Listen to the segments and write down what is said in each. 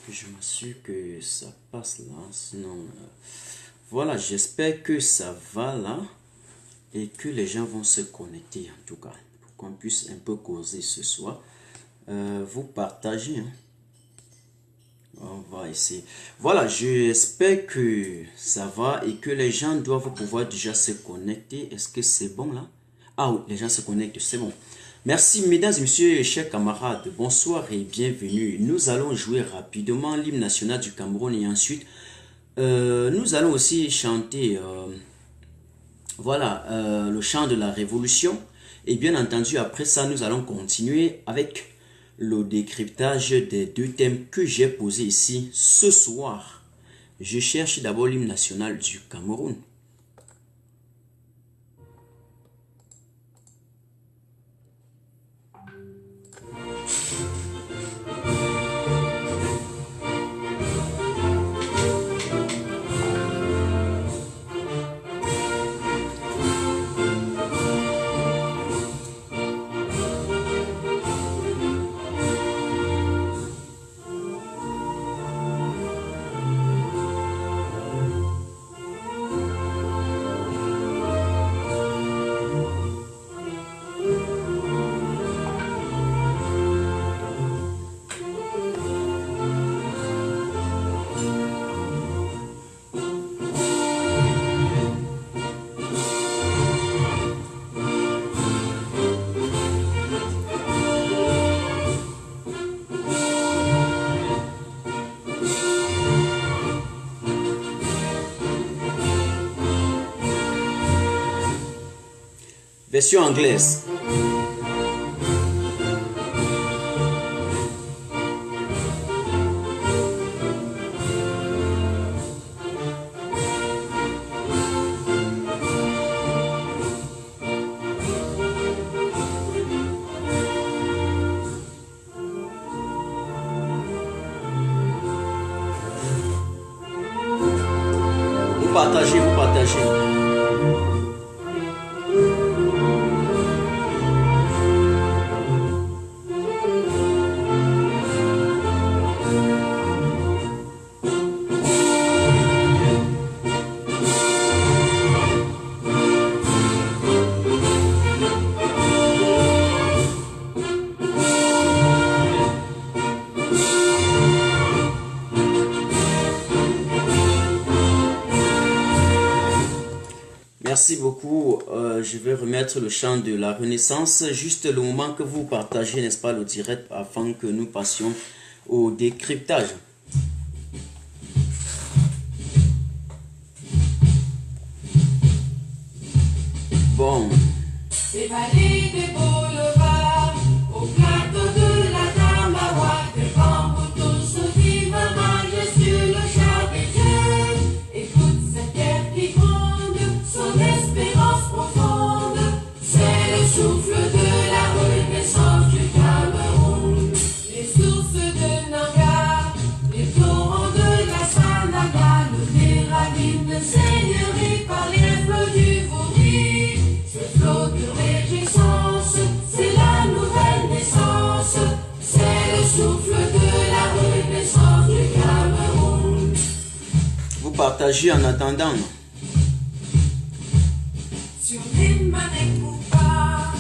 que je m'assure que ça passe là. Sinon, voilà, j'espère que ça va là et que les gens vont se connecter en tout cas pour qu'on puisse un peu causer ce soir. Vous partagez. Hein. On va essayer. Voilà, j'espère que ça va et que les gens doivent pouvoir déjà se connecter. Est-ce que c'est bon là? Ah oui, les gens se connectent, c'est bon. Merci mesdames et messieurs, chers camarades, bonsoir et bienvenue. Nous allons jouer rapidement l'hymne national du Cameroun et ensuite nous allons aussi chanter le chant de la révolution. Et bien entendu, après ça, nous allons continuer avec le décryptage des deux thèmes que j'ai posés ici ce soir. Je cherche d'abord l'hymne national du Cameroun. Version anglaise. Vous partagez, vous partagez. Merci beaucoup. Je vais remettre le chant de la Renaissance. Juste le moment que vous partagez, n'est-ce pas, le direct, afin que nous passions au décryptage. Bon. Des vallées, des boulevards, au plateau de la Tamawa, des bambous tous nous vivent majestueux le char des dieux. Écoute cette terre qui gronde, son espérance profonde, c'est le souffle de la renaissance du Cameroun. Les sources de Nanga, les torrents de la Sananga, le Méraline, seigneurie par les flots du Vouri. Ce flot de réjouissance, c'est la nouvelle naissance, c'est le souffle de la renaissance du Cameroun. Vous partagez en attendant. Sur les manettes Bouba,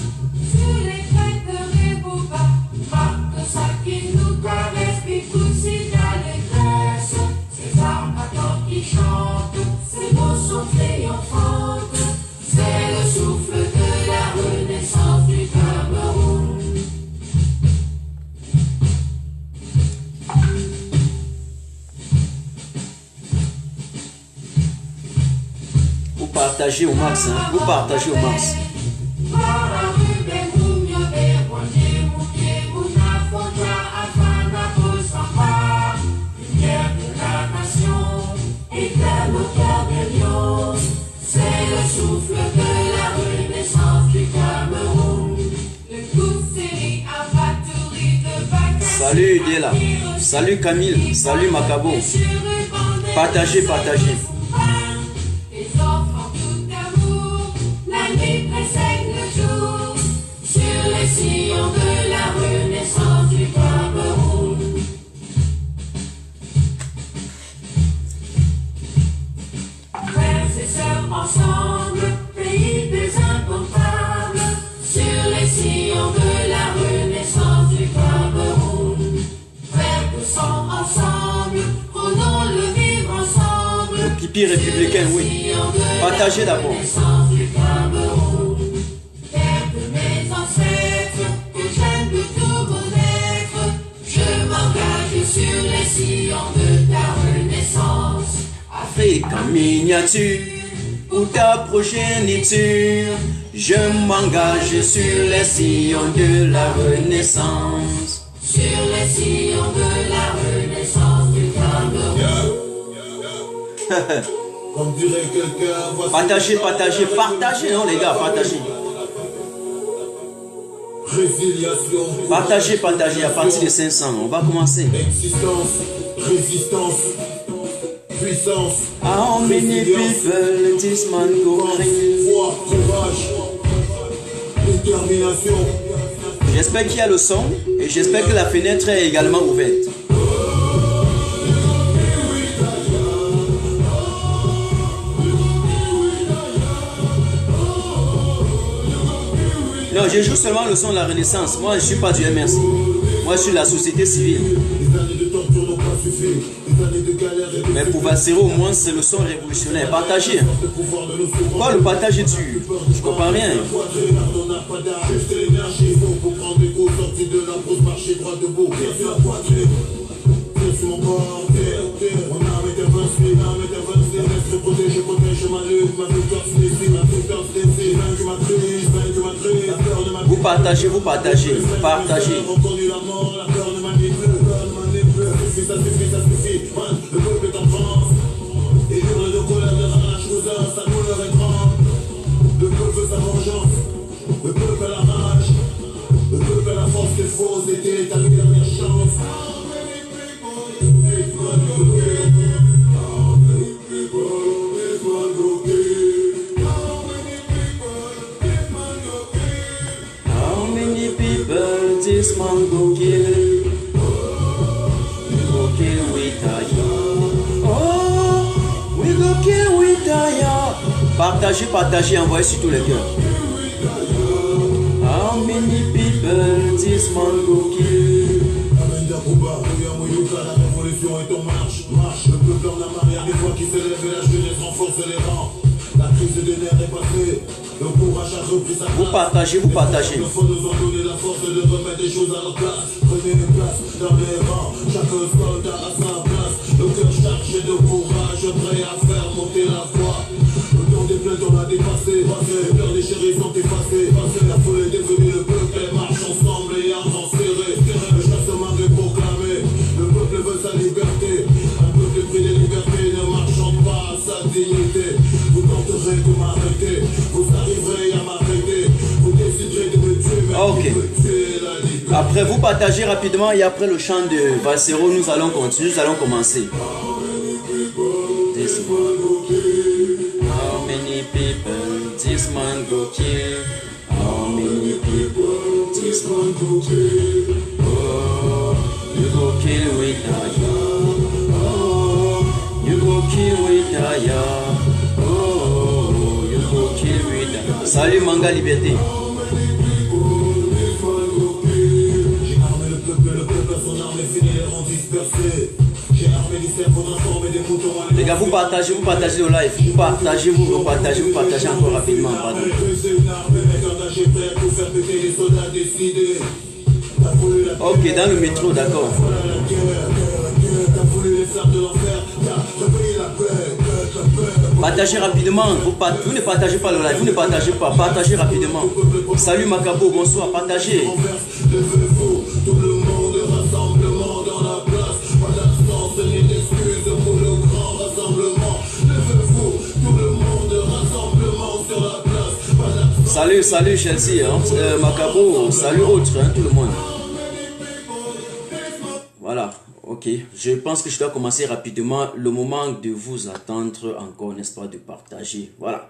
sur les crêtes Rebouba, marque ça qui nous caresse, puis tout s'y l'allégresse. Ces armes à corps qui chantent, ces mots sont triomphantes, c'est le souffle de la renaissance du Cameroun. Vous partagez au max, hein? Vous partagez au max. C'est le souffle de la renaissance du Cameroun. Le coup de série à batterie de vacances. Salut Dela. Salut Camille. Salut Macabo. Partagez, partagez. Les enfants tout d'amour, la nuit précède le jour. Sur les sillons de la renaissance du Cameroun. Hippie républicain, oui. Partagez d'abord. Terre de mes ancêtres, que j'aime de tout mon être, je m'engage sur les sillons de ta renaissance. Afrique en miniature, pour ta progéniture, je m'engage sur les sillons de la renaissance. Sur les sillons de la renaissance du Cameroun. Comme dirait quelqu'un, voici Partagez, partagez, partagez, non les gars, partagez. résiliation, Partagez, partagez à partir de 500. On va commencer. existence, résistance, puissance, How many people this man go force, bring? foi, courage, détermination. J'espère qu'il y a le son et j'espère que la fenêtre est également ouverte. Non, je joue seulement le son de la Renaissance. Moi, je ne suis pas du MRC. Moi, je suis de la société civile. Des années de torture n'ont pas suffi, des années de galère et de Mais pour Vassero, au moins, c'est le son révolutionnaire. Partagez. pouvoir de nos souverains. Quoi, le partage est dur? Je comprends rien. Poitrine, on n'a pas d'âge, juste l'énergie, faut pour prendre des coups, sortir de la pause, marcher droit debout, tire sur la poitrine, tire sur mon corps, tire, mon âme est invincible, reste protégé, protège ma lutte, ma victoire c'est ici, ma victoire c'est ici, vaincu ma crise, la peur de ma Vous partagez, vous partagez. Partagez. reconnu la mort, la peur ne m'anime plus, ça suffit, man, le peuple est en France, et hurle de colère, de rage, cousin, sa douleur est grande, le peuple veut sa vengeance, le peuple a la rage, le peuple a la force qu'il faut, c'était ta dernière chance. How many people this man go kill? Go kill with Oh, we go kill with Partagez, partagez, envoyez sur tous les cœurs. How many people this man go kill? La révolution est en marche, marche. Le peuple en a marre, y'a des voix qui s'élèvent et la jeunesse renforce les rangs. La crise des nerfs est passée, le courage a repris sa place. Vous partagez, vous partagez. Il faut nous en donner la force de remettre les choses à leur place. Prenez une place dans les rangs, chaque soldat a sa place. Le cœur chargé de courage, prêt à faire monter la voix. Le temps des plaintes on a dépassé, les cœurs déchirés sont effacés. La foule est devenue le peuple, et marche ensemble et armes serrées. Le chassement est proclamé, le peuple veut sa liberté. Un peuple pris des libertés ne marchant pas à sa dignité. Vous tenterez de m'arrêter, vous arriverez à m'arrêter. Vous déciderez de me tuer, mais Ok. vous me tuez la liberté. Après, vous partagez rapidement et après le chant de Vassero, nous allons continuer, nous allons commencer. This man go kill. How many people this man go kill? How many people this man go kill? Oh, you go kill with Oh, you go kill with Oh, you go kill with Salut Manga Liberté. J'ai armé le peuple à son arme et fini les rangs dispersés. J'ai armé les cerveaux transformés des moutons à Les gars, vous partagez le live. Vous partagez, vous partagez encore rapidement. Pardon. C'est une armée, mec engagé, prêt à tout faire péter les soldats décidés. T'as voulu la Ok, dans le métro, d'accord. voilà la guerre, t'as voulu les faire de l'enfer, t'as repris la paix. Partagez rapidement. Vous ne partagez pas le live. Vous ne partagez pas. Partagez rapidement. Salut Macabo, bonsoir. Partagez. Levez-vous, tout le monde, rassemblement dans la place. Pas d'absence ni d'excuses pour le grand rassemblement. Levez-vous, tout le monde, rassemblement sur la place. Pas d'absence. Salut Chelsea. Macabo, salut autres, tout le monde. Voilà. Ok, je pense que je dois commencer rapidement. Le moment de vous attendre encore, n'est-ce pas, de partager. Voilà.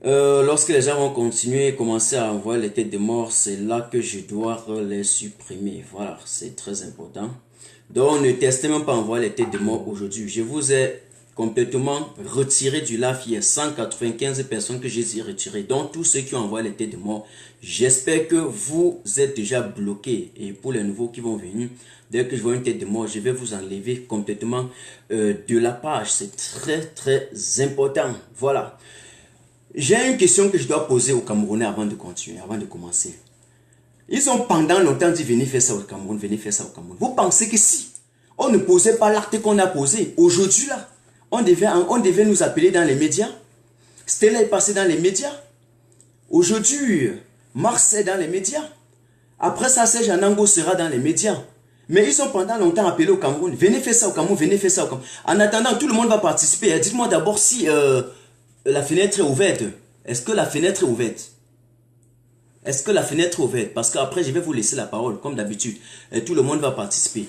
Lorsque les gens vont continuer et commencer à envoyer les têtes de mort, c'est là que je dois les supprimer. Voilà, c'est très important. Donc, ne testez même pas à envoyer les têtes de mort aujourd'hui. Je vous ai complètement retiré du live. Il y a 195 personnes que j'ai retirées, dont tous ceux qui ont envoyé les têtes de mort. J'espère que vous êtes déjà bloqués. Et pour les nouveaux qui vont venir, dès que je vois une tête de mort, je vais vous enlever complètement de la page. C'est très très important. Voilà. J'ai une question que je dois poser aux Camerounais avant de continuer, avant de commencer. Ils ont pendant longtemps dit venez faire ça au Cameroun, venez faire ça au Cameroun. Vous pensez que si on ne posait pas l'acte qu'on a posé, aujourd'hui là, on devait nous appeler dans les médias. Stella est passée dans les médias. Aujourd'hui, Mars est dans les médias. Après ça, Serge Anango sera dans les médias. Mais ils ont pendant longtemps appelé au Cameroun. Venez faire ça au Cameroun, venez faire ça au Cameroun. En attendant, tout le monde va participer. Dites-moi d'abord si la fenêtre est ouverte. Est-ce que la fenêtre est ouverte? Est-ce que la fenêtre est ouverte? Parce qu'après, je vais vous laisser la parole, comme d'habitude. Tout le monde va participer.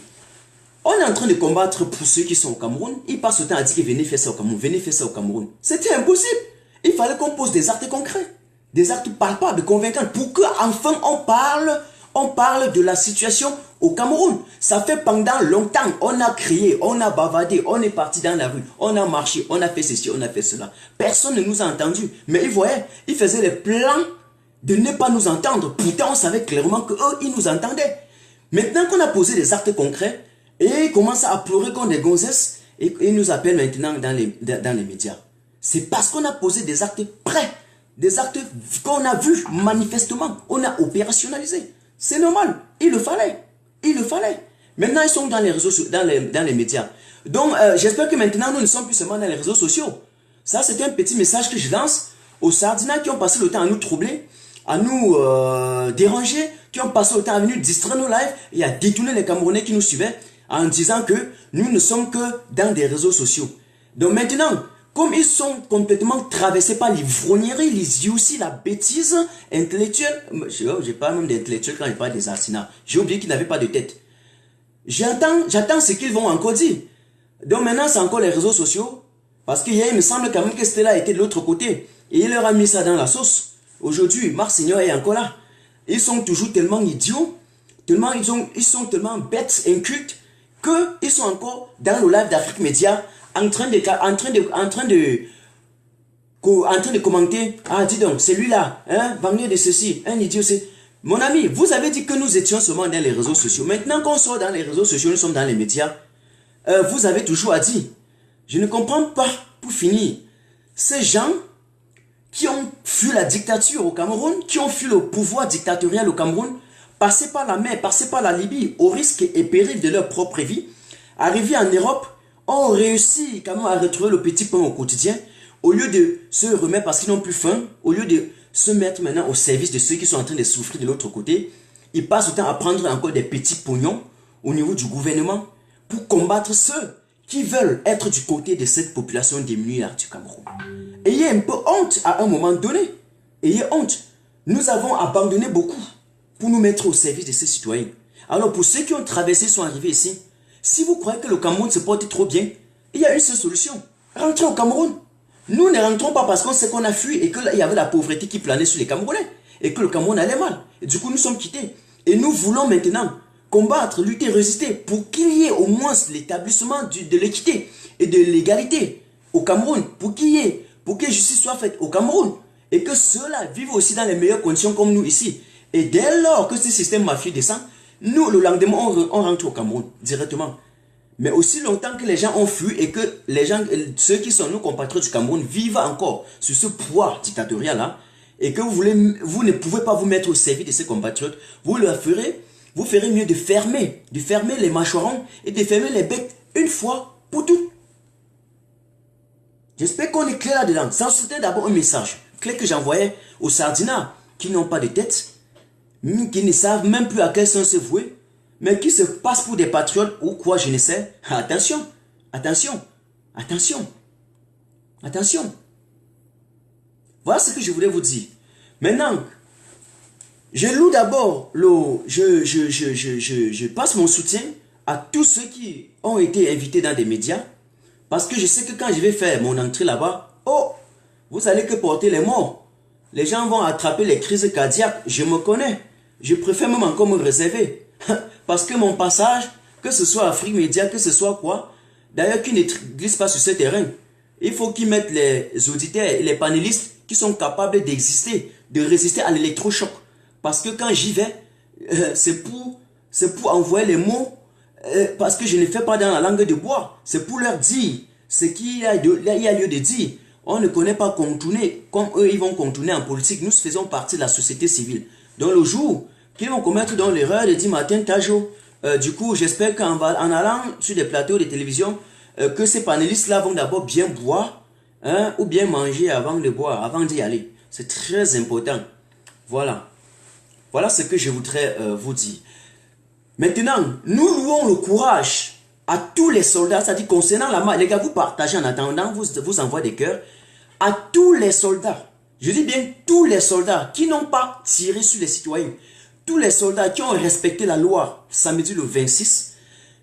On est en train de combattre pour ceux qui sont au Cameroun. Ils passent le temps à dire que venez faire ça au Cameroun, venez faire ça au Cameroun. C'était impossible. Il fallait qu'on pose des actes concrets, des actes palpables, convaincants, pour qu'enfin on parle de la situation au Cameroun. Ça fait pendant longtemps, on a crié, on a bavardé, on est parti dans la rue, on a marché, on a fait ceci, on a fait cela. Personne ne nous a entendus. Mais ils voyaient, ils faisaient les plans de ne pas nous entendre. Pourtant, on savait clairement qu'eux, ils nous entendaient. Maintenant qu'on a posé des actes concrets, et ils commencent à pleurer comme des gonzesses, et ils nous appellent maintenant dans les médias. C'est parce qu'on a posé des actes prêts, des actes qu'on a vus manifestement, on a opérationnalisé. C'est normal, il le fallait, il le fallait. Maintenant, ils sont dans les réseaux, dans les médias. Donc, j'espère que maintenant, nous ne sommes plus seulement dans les réseaux sociaux. Ça, c'est un petit message que je lance aux Sardinats qui ont passé le temps à nous troubler, à nous déranger, qui ont passé le temps à venir distraire nos lives et à détourner les Camerounais qui nous suivaient en disant que nous ne sommes que dans des réseaux sociaux. Donc maintenant, comme ils sont complètement traversés par l'ivrognerie, les yeux aussi, la bêtise intellectuelle, j'ai pas même d'intellectuel quand je parle des Arsenats. J'ai oublié qu'ils n'avaient pas de tête. J'attends ce qu'ils vont encore dire. Donc maintenant, c'est encore les réseaux sociaux. Parce qu'il me semble quand même que Stella était de l'autre côté. Et il leur a mis ça dans la sauce. Aujourd'hui, Marseillon est encore là. Ils sont toujours tellement idiots, ils sont tellement bêtes, incultes, qu'ils sont encore dans le live d'Afrique Média en train de commenter. Ah, dis donc, celui-là, hein, bannier de ceci, un idiot, c'est... Mon ami, vous avez dit que nous étions seulement dans les réseaux sociaux. Maintenant qu'on sort dans les réseaux sociaux, nous sommes dans les médias. Vous avez toujours à dire. Je ne comprends pas, pour finir, ces gens qui ont fui la dictature au Cameroun, qui ont fui le pouvoir dictatorial au Cameroun, passé par la mer, passé par la Libye, au risque et péril de leur propre vie, arrivés en Europe, ont réussi quand même à retrouver le petit pain au quotidien, au lieu de se remettre parce qu'ils n'ont plus faim, au lieu de se mettre maintenant au service de ceux qui sont en train de souffrir de l'autre côté, ils passent le temps à prendre encore des petits pognons au niveau du gouvernement pour combattre ceux qui veulent être du côté de cette population démunie du Cameroun. Ayez un peu honte à un moment donné. Ayez honte. Nous avons abandonné beaucoup pour nous mettre au service de ces citoyens. Alors pour ceux qui ont traversé, sont arrivés ici, si vous croyez que le Cameroun se porte trop bien, il y a une seule solution. Rentrez au Cameroun. Nous ne rentrons pas parce qu'on sait qu'on a fui et qu'il y avait la pauvreté qui planait sur les Camerounais et que le Cameroun allait mal. Et du coup, nous sommes quittés. Et nous voulons maintenant combattre, lutter, résister pour qu'il y ait au moins l'établissement de l'équité et de l'égalité au Cameroun, pour que justice soit faite au Cameroun et que ceux-là vivent aussi dans les meilleures conditions comme nous ici. Et dès lors que ce système mafieux descend, nous, le lendemain, on rentre au Cameroun directement. Mais aussi longtemps que les gens ont fui et que les gens, ceux qui sont nos compatriotes du Cameroun vivent encore sur ce pouvoir dictatorial-là et que vous ne pouvez pas vous mettre au service de ces compatriotes, vous ferez mieux de fermer les mâchoirons et de fermer les becs une fois pour toutes. J'espère qu'on est clair là-dedans. Ça, c'était d'abord un message clair que j'envoyais aux Sardinats qui n'ont pas de tête, qui ne savent même plus à quel sens se vouer, mais qui se passent pour des patriotes ou quoi, je ne sais. Attention, attention, attention, attention. Voilà ce que je voulais vous dire. Maintenant, je loue d'abord, je passe mon soutien à tous ceux qui ont été invités dans des médias, parce que je sais que quand je vais faire mon entrée là-bas, oh, vous allez que porter les morts. Les gens vont attraper les crises cardiaques, je me connais. Je préfère même encore me réserver. Parce que mon passage, que ce soit Afrique Média, que ce soit quoi, d'ailleurs qui ne glissent pas sur ce terrain. Il faut qu'ils mettent les auditeurs et les panélistes qui sont capables d'exister, de résister à l'électrochoc. Parce que quand j'y vais, c'est pour envoyer les mots, parce que je ne fais pas dans la langue de bois. C'est pour leur dire ce qu'il y a lieu de dire. On ne connaît pas contourner comme eux, ils vont contourner en politique. Nous faisons partie de la société civile. Donc le jour qu'ils vont commettre dans l'erreur de dire Martin Tajo, du coup, j'espère qu'en allant sur des plateaux de télévision, que ces panélistes-là vont d'abord bien boire, hein, ou bien manger avant de boire, avant d'y aller. C'est très important. Voilà. Voilà ce que je voudrais vous dire. Maintenant, nous louons le courage à tous les soldats, c'est-à-dire concernant la marche. Les gars, vous partagez en attendant, vous envoyez des cœurs. À tous les soldats, je dis bien tous les soldats qui n'ont pas tiré sur les citoyens, tous les soldats qui ont respecté la loi samedi le 26,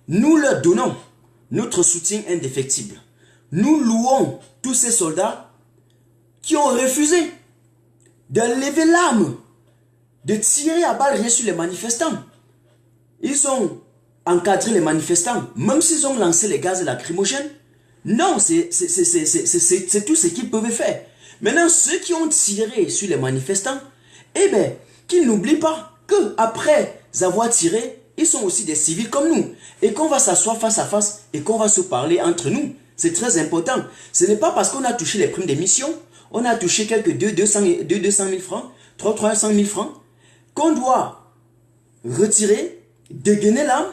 nous leur donnons notre soutien indéfectible. Nous louons tous ces soldats qui ont refusé de lever l'arme, de tirer à balles réelles sur les manifestants. Ils ont encadré les manifestants, même s'ils ont lancé les gaz lacrymogènes. Non, c'est tout ce qu'ils peuvent faire. Maintenant, ceux qui ont tiré sur les manifestants, eh bien, qu'ils n'oublient pas qu'après avoir tiré, ils sont aussi des civils comme nous. Et qu'on va s'asseoir face à face et qu'on va se parler entre nous. C'est très important. Ce n'est pas parce qu'on a touché les primes d'émission, on a touché quelques 200 000 francs, 300 000 francs, qu'on doit retirer, dégainer l'arme,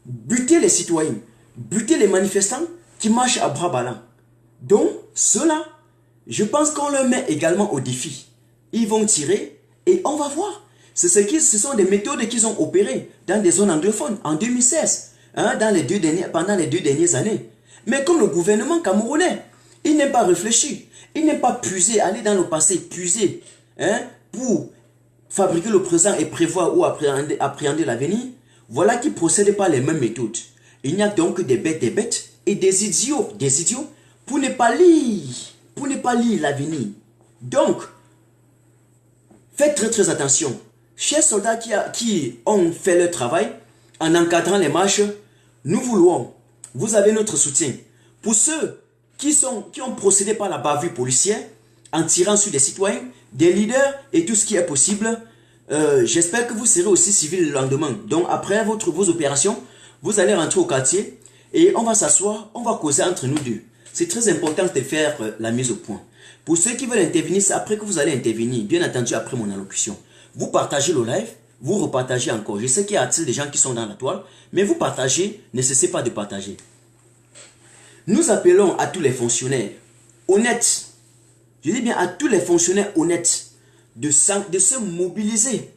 buter les citoyens, buter les manifestants qui marchent à bras ballants. Donc, ceux-là, je pense qu'on leur met également au défi. Ils vont tirer et on va voir. Ce sont des méthodes qu'ils ont opérées dans des zones anglophones en 2016, hein, pendant les 2 dernières années. Mais comme le gouvernement camerounais, il n'est pas réfléchi, il n'est pas puisé, aller dans le passé, puiser, hein, pour fabriquer le présent et prévoir ou appréhender l'avenir, voilà qui ne procèdent pas les mêmes méthodes. Il n'y a donc des bêtes et des idiots pour ne pas lire l'avenir. Donc, faites très attention. Chers soldats qui ont fait leur travail en encadrant les marches, nous voulons, vous avez notre soutien. Pour ceux qui ont procédé par la bavure policière, en tirant sur des citoyens, des leaders et tout ce qui est possible, j'espère que vous serez aussi civil le lendemain. Donc après vos opérations, vous allez rentrer au quartier et on va s'asseoir, on va causer entre nous deux. C'est très important de faire la mise au point. Pour ceux qui veulent intervenir, c'est après que vous allez intervenir, bien entendu après mon allocution. Vous partagez le live, vous repartagez encore. Je sais qu'il y a des gens qui sont dans la toile, mais vous partagez, ne cessez pas de partager. Nous appelons à tous les fonctionnaires honnêtes, je dis bien à tous les fonctionnaires honnêtes, de se mobiliser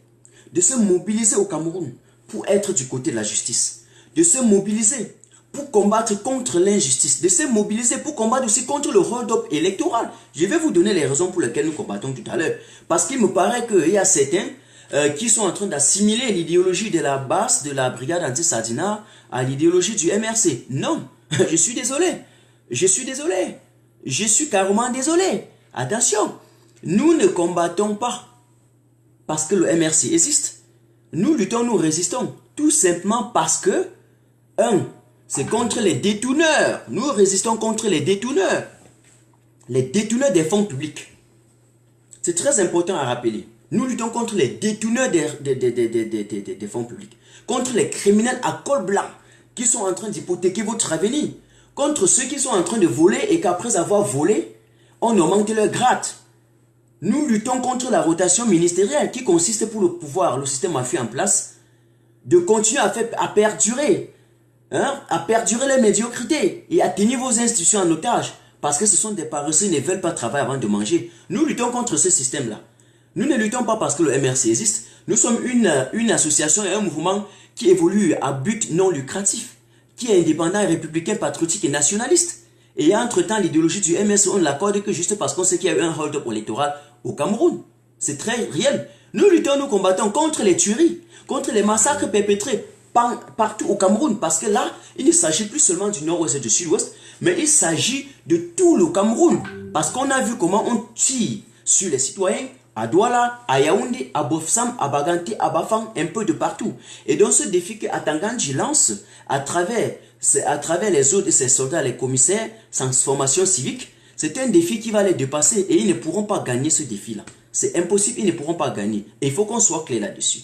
au Cameroun pour être du côté de la justice, de se mobiliser pour combattre contre l'injustice, de se mobiliser pour combattre aussi contre le hold-up électoral. Je vais vous donner les raisons pour lesquelles nous combattons tout à l'heure. Parce qu'il me paraît qu'il y a certains qui sont en train d'assimiler l'idéologie de la base de la brigade anti-Sardina à l'idéologie du MRC. Non, je suis désolé. Je suis carrément désolé. Attention, nous ne combattons pas parce que le MRC existe. Nous luttons, nous résistons. Tout simplement parce que, c'est contre les détourneurs. Nous résistons contre les détourneurs. Les détourneurs des fonds publics. C'est très important à rappeler. Nous luttons contre les détourneurs des fonds publics. Contre les criminels à col blanc qui sont en train d'hypothéquer votre avenir. Contre ceux qui sont en train de voler et qu'après avoir volé, on augmente leur grade. Nous luttons contre la rotation ministérielle qui consiste pour le pouvoir, le système mafieux en place, de continuer à perdurer. À perdurer les médiocrités et à tenir vos institutions en otage parce que ce sont des paresseux qui ne veulent pas travailler avant de manger. Nous luttons contre ce système-là. Nous ne luttons pas parce que le MRC existe. Nous sommes une association et un mouvement qui évolue à but non lucratif, qui est indépendant, républicain, patriotique et nationaliste. Et entre-temps, l'idéologie du MRC, on ne l'accorde que juste parce qu'on sait qu'il y a eu un hold-up électoral au Cameroun. C'est très réel. Nous luttons, nous combattons contre les tueries, contre les massacres perpétrés partout au Cameroun, parce que là, il ne s'agit plus seulement du nord-ouest et du sud-ouest, mais il s'agit de tout le Cameroun, parce qu'on a vu comment on tire sur les citoyens à Douala, à Yaoundé, à Bofsam, à Baganté, à Bafang, un peu de partout. Et donc ce défi que Atangandji lance à travers c'est à travers les autres et ses soldats, les commissaires, sans formation civique. C'est un défi qui va les dépasser et ils ne pourront pas gagner ce défi-là. C'est impossible, ils ne pourront pas gagner. Et il faut qu'on soit clair là-dessus.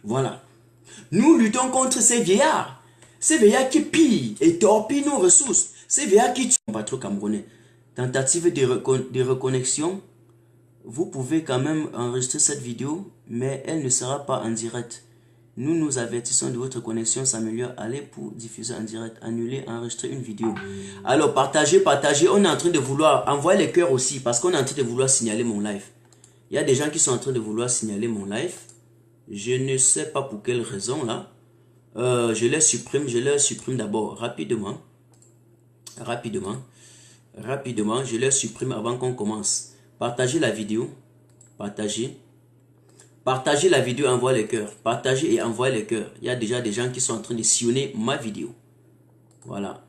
Voilà. Nous luttons contre ces vieillards. Ces vieillards qui pillent et torpillent nos ressources. Ces vieillards qui tuent. Pas trop camerounais. Tentative de reconnexion. Vous pouvez quand même enregistrer cette vidéo, mais elle ne sera pas en direct. Nous nous avertissons de votre connexion s'améliore. Allez pour diffuser en direct. Annuler, enregistrer une vidéo. Alors, partagez. On est en train de vouloir envoyer les cœurs aussi parce qu'on est en train de vouloir signaler mon live. Il y a des gens qui sont en train de vouloir signaler mon live. Je ne sais pas pour quelle raison là. Je les supprime d'abord rapidement. Je les supprime avant qu'on commence. Partagez la vidéo. Partagez la vidéo, envoyez les cœurs. Partagez et envoyez les cœurs. Il y a déjà des gens qui sont en train de sillonner ma vidéo. Voilà.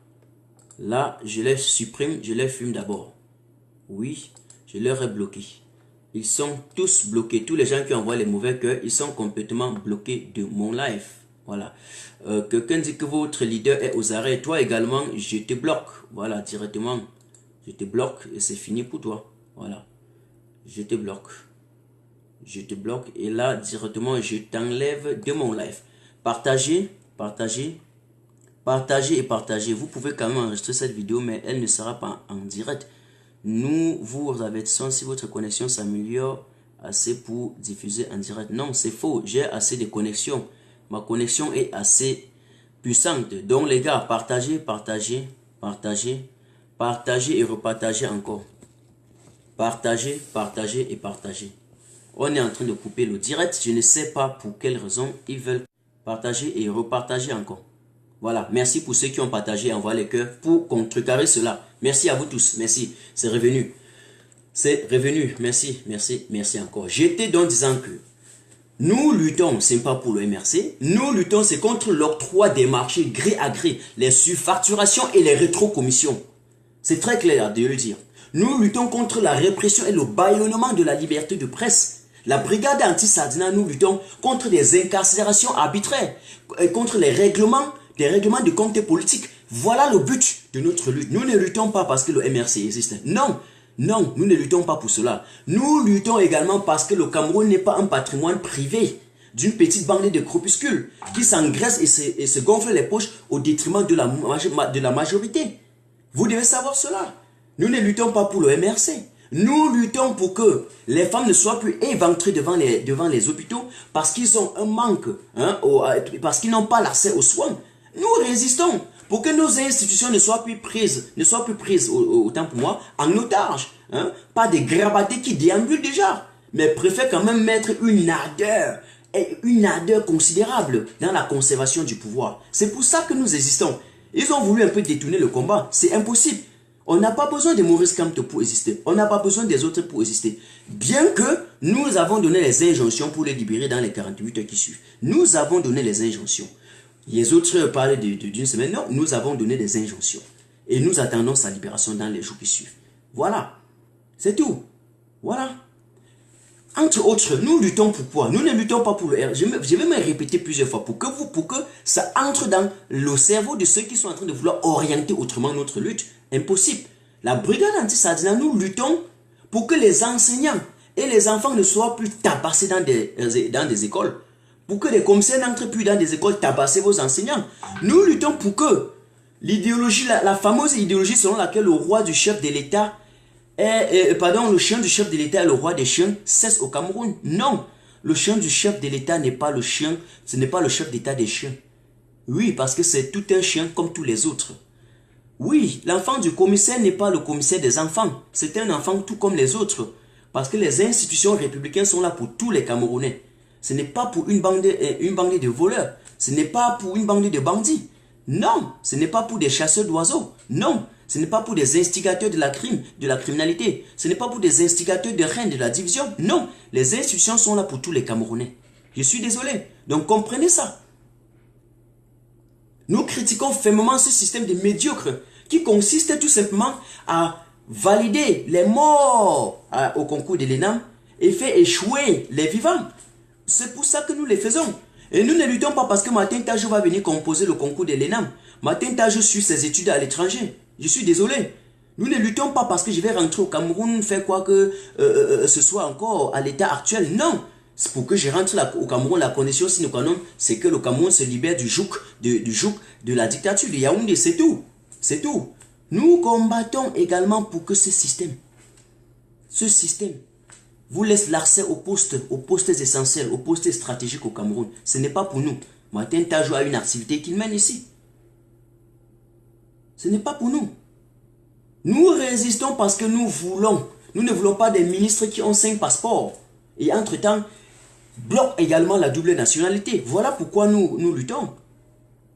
Là, je les supprime, je les fume d'abord. Oui, je leur ai bloqué. Ils sont tous bloqués. Tous les gens qui envoient les mauvais cœurs, ils sont complètement bloqués de mon live. Voilà. Quelqu'un dit que votre leader est aux arrêts. Toi également, je te bloque. Voilà, directement. Je te bloque et c'est fini pour toi. Voilà. Je te bloque. Je te bloque et là, directement, je t'enlève de mon live. Partagez. Vous pouvez quand même enregistrer cette vidéo, mais elle ne sera pas en direct. Nous vous avertissons si votre connexion s'améliore assez pour diffuser en direct. Non, c'est faux. J'ai assez de connexion. Ma connexion est assez puissante. Donc les gars, partagez et repartagez encore. Partagez. On est en train de couper le direct. Je ne sais pas pour quelle raison ils veulent partager et repartager encore. Voilà, merci pour ceux qui ont partagé et envoyé les cœurs pour contrecarrer cela. Merci à vous tous, merci, c'est revenu. Merci encore. J'étais donc disant que nous luttons, ce n'est pas pour le MRC, nous luttons, c'est contre l'octroi des marchés gré à gré, les surfacturations et les rétrocommissions. C'est très clair de le dire. Nous luttons contre la répression et le bâillonnement de la liberté de presse. La brigade anti-Sardina, nous luttons contre des incarcérations arbitraires, et contre les règlements de compte politique. Voilà le but de notre lutte. Nous ne luttons pas parce que le MRC existe. Non, nous ne luttons pas pour cela. Nous luttons également parce que le Cameroun n'est pas un patrimoine privé d'une petite bande de crépuscules qui s'engraissent et se gonflent les poches au détriment de la majorité. Vous devez savoir cela. Nous ne luttons pas pour le MRC. Nous luttons pour que les femmes ne soient plus éventrées devant les hôpitaux parce qu'ils ont un manque, parce qu'ils n'ont pas l'accès aux soins. Nous résistons pour que nos institutions ne soient plus prises autant pour moi, en otage, par des grabatés qui déambulent déjà, mais préfèrent quand même mettre une ardeur considérable dans la conservation du pouvoir. C'est pour ça que nous existons. Ils ont voulu un peu détourner le combat, c'est impossible. On n'a pas besoin de Maurice Kamto pour exister. On n'a pas besoin des autres pour exister. Bien que nous avons donné les injonctions pour les libérer dans les 48 heures qui suivent. Nous avons donné les injonctions. Les autres parlent d'une semaine. Non, nous avons donné des injonctions. Et nous attendons sa libération dans les jours qui suivent. Voilà. C'est tout. Voilà. Entre autres, nous luttons pour quoi? Nous ne luttons pas pour le R. Je vais me répéter plusieurs fois pour que ça entre dans le cerveau de ceux qui sont en train de vouloir orienter autrement notre lutte. Impossible. La brigade anti-Sardina, nous luttons pour que les enseignants et les enfants ne soient plus tabassés dans des écoles. Pour que les commissaires n'entrent plus dans des écoles tabasser vos enseignants. Nous luttons pour que l'idéologie, la fameuse idéologie selon laquelle le roi du chef de l'État le chien du chef de l'État est le roi des chiens cesse au Cameroun. Non, le chien du chef de l'État n'est pas le chien, ce n'est pas le chef d'État des chiens. Oui, parce que c'est tout un chien comme tous les autres. Oui, l'enfant du commissaire n'est pas le commissaire des enfants. C'est un enfant tout comme les autres. Parce que les institutions républicaines sont là pour tous les Camerounais. Ce n'est pas pour une bande de voleurs. Ce n'est pas pour une bande de bandits. Non, ce n'est pas pour des chasseurs d'oiseaux. Non, ce n'est pas pour des instigateurs de la criminalité. Ce n'est pas pour des instigateurs de reines de la division. Non, les institutions sont là pour tous les Camerounais. Je suis désolé. Donc comprenez ça. Nous critiquons fermement ce système de médiocre qui consiste tout simplement à valider les morts au concours de l'ENAM et faire échouer les vivants. C'est pour ça que nous les faisons. Et nous ne luttons pas parce que Martin Tajou va venir composer le concours de l'ENAM. Martin Tajou suit ses études à l'étranger. Je suis désolé. Nous ne luttons pas parce que je vais rentrer au Cameroun, faire quoi que ce soit encore à l'état actuel. Non. C'est pour que je rentre au Cameroun. La condition sine qua non, c'est que le Cameroun se libère du joug de la dictature de Yaoundé. C'est tout. C'est tout. Nous combattons également pour que ce système vous laisse l'accès aux postes essentiels, aux postes stratégiques au Cameroun. Ce n'est pas pour nous. Martin Tajou a une activité qu'il mène ici. Ce n'est pas pour nous. Nous résistons parce que nous ne voulons pas des ministres qui ont 5 passeports. Et entre-temps, bloquent également la double nationalité. Voilà pourquoi nous luttons.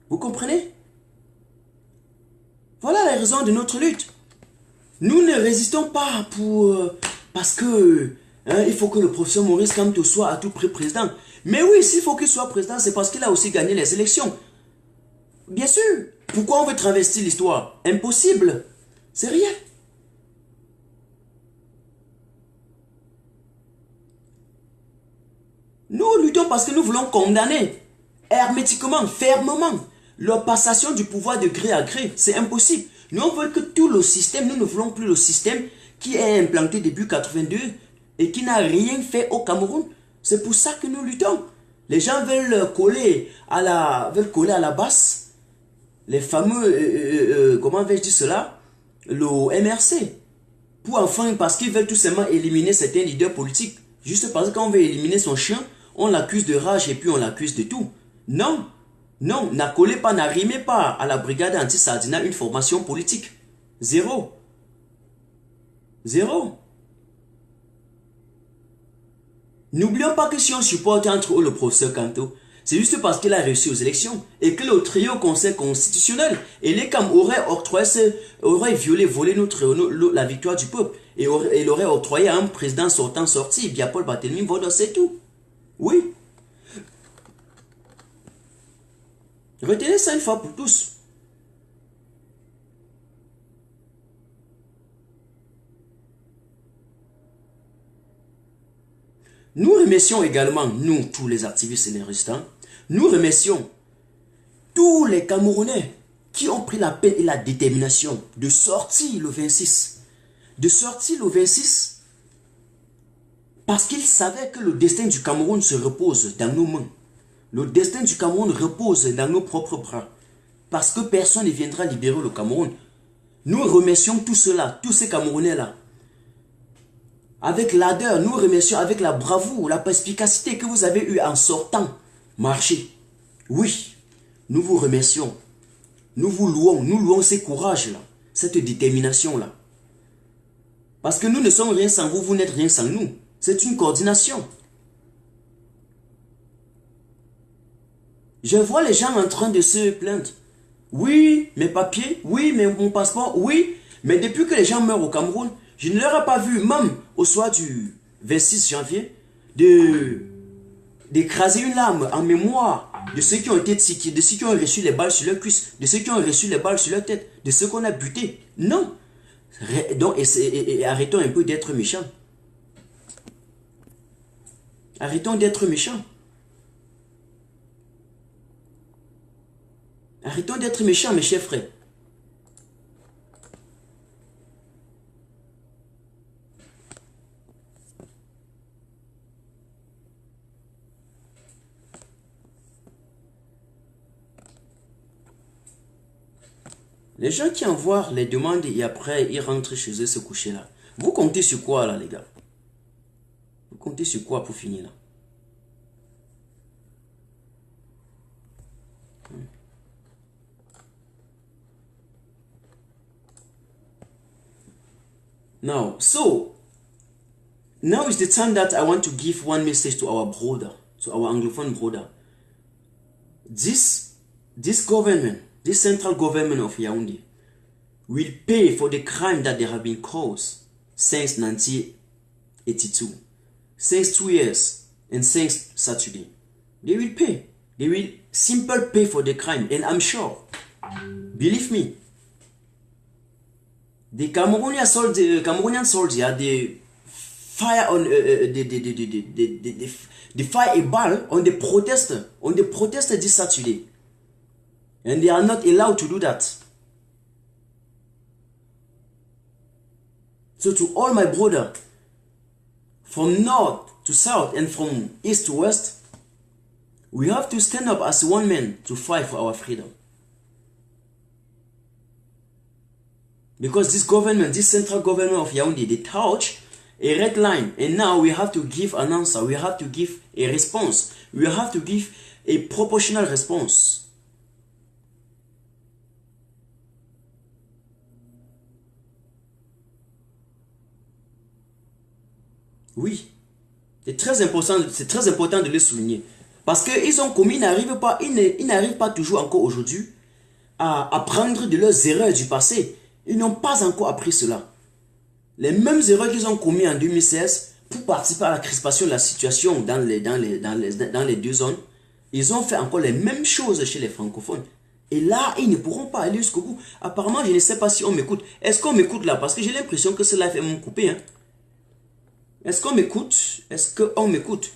Vous comprenez? Voilà la raison de notre lutte. Nous ne résistons pas parce que il faut que le professeur Maurice Kamto soit à tout prix président. Mais oui, s'il faut qu'il soit président, c'est parce qu'il a aussi gagné les élections. Bien sûr. Pourquoi on veut travestir l'histoire? Impossible. C'est rien. Nous luttons parce que nous voulons condamner hermétiquement, fermement, la passation du pouvoir de gré à gré. C'est impossible. Nous, on veut que tout le système, nous ne voulons plus le système qui est implanté depuis 82 et qui n'a rien fait au Cameroun. C'est pour ça que nous luttons. Les gens veulent coller à la basse les fameux, comment vais-je dire cela, le MRC. Parce qu'ils veulent tout simplement éliminer certains leaders politiques. Juste parce qu'on veut éliminer son chien, on l'accuse de rage et puis on l'accuse de tout. Non, non, n'accolez pas, n'arrimez pas à la brigade anti-Sardina une formation politique. Zéro. Zéro. N'oublions pas que si on supporte entre eux le professeur Kamto, c'est juste parce qu'il a réussi aux élections et que le trio conseil constitutionnel et les CAM auraient volé la victoire du peuple et l'aurait octroyé à un président sorti, bien Paul Barthélémy Vodo, c'est tout. Oui. Retenez ça une fois pour tous. Nous remercions également, nous, tous les activistes et les résistants, nous remercions tous les Camerounais qui ont pris la peine et la détermination de sortir le 26. De sortir le 26 parce qu'ils savaient que le destin du Cameroun se repose dans nos mains. Le destin du Cameroun repose dans nos propres bras. Parce que personne ne viendra libérer le Cameroun. Nous remercions tout cela, tous ces Camerounais-là. Avec l'ardeur, nous remercions avec la bravoure, la perspicacité que vous avez eue en sortant marcher. Oui, nous vous remercions. Nous vous louons, nous louons ce courage-là, cette détermination-là. Parce que nous ne sommes rien sans vous, vous n'êtes rien sans nous. C'est une coordination. Je vois les gens en train de se plaindre. Oui, mes papiers, oui, mais mon passeport, oui. Mais depuis que les gens meurent au Cameroun, je ne leur ai pas vu, même au soir du 26 janvier, d'écraser une larme en mémoire de ceux qui ont été tiqués, de ceux qui ont reçu les balles sur leurs cuisses, de ceux qui ont reçu les balles sur leur tête, de ceux qu'on a butés. Non. Donc, arrêtons un peu d'être méchants. Arrêtons d'être méchants. Arrêtons d'être méchants, mes chers frères. Les gens qui envoient les demandes et après ils rentrent chez eux se coucher là. Vous comptez sur quoi là les gars? Vous comptez sur quoi pour finir là? Now is the time that I want to give one message to our brother, to our Anglophone brother. This government, this central government of Yaoundé, will pay for the crime that they have been caused since 1982, since 2 years, and since Saturday. They will pay. They will simply pay for the crime, and I'm sure, believe me, the Cameroonian soldiers are the fire on the fireball on the protest this Saturday, and they are not allowed to do that. So to all my brother, from north to south and from east to west, we have to stand up as one man to fight for our freedom. Because this government, this central government of Yaoundé, they touch a red line, and now we have to give an answer, we have to give a response, we have to give a proportional response. Oui, c'est très important de le souligner. Parce qu'ils ont commis, ils n'arrivent pas toujours encore aujourd'hui à apprendre de leurs erreurs du passé. Ils n'ont pas encore appris cela. Les mêmes erreurs qu'ils ont commises en 2016 pour participer à la crispation de la situation dans les deux zones, ils ont fait encore les mêmes choses chez les francophones. Et là, ils ne pourront pas aller jusqu'au bout. Apparemment, je ne sais pas si on m'écoute. Est-ce qu'on m'écoute là? Parce que j'ai l'impression que ce live est mon coupé. Hein? Est-ce qu'on m'écoute? Est-ce qu'on m'écoute?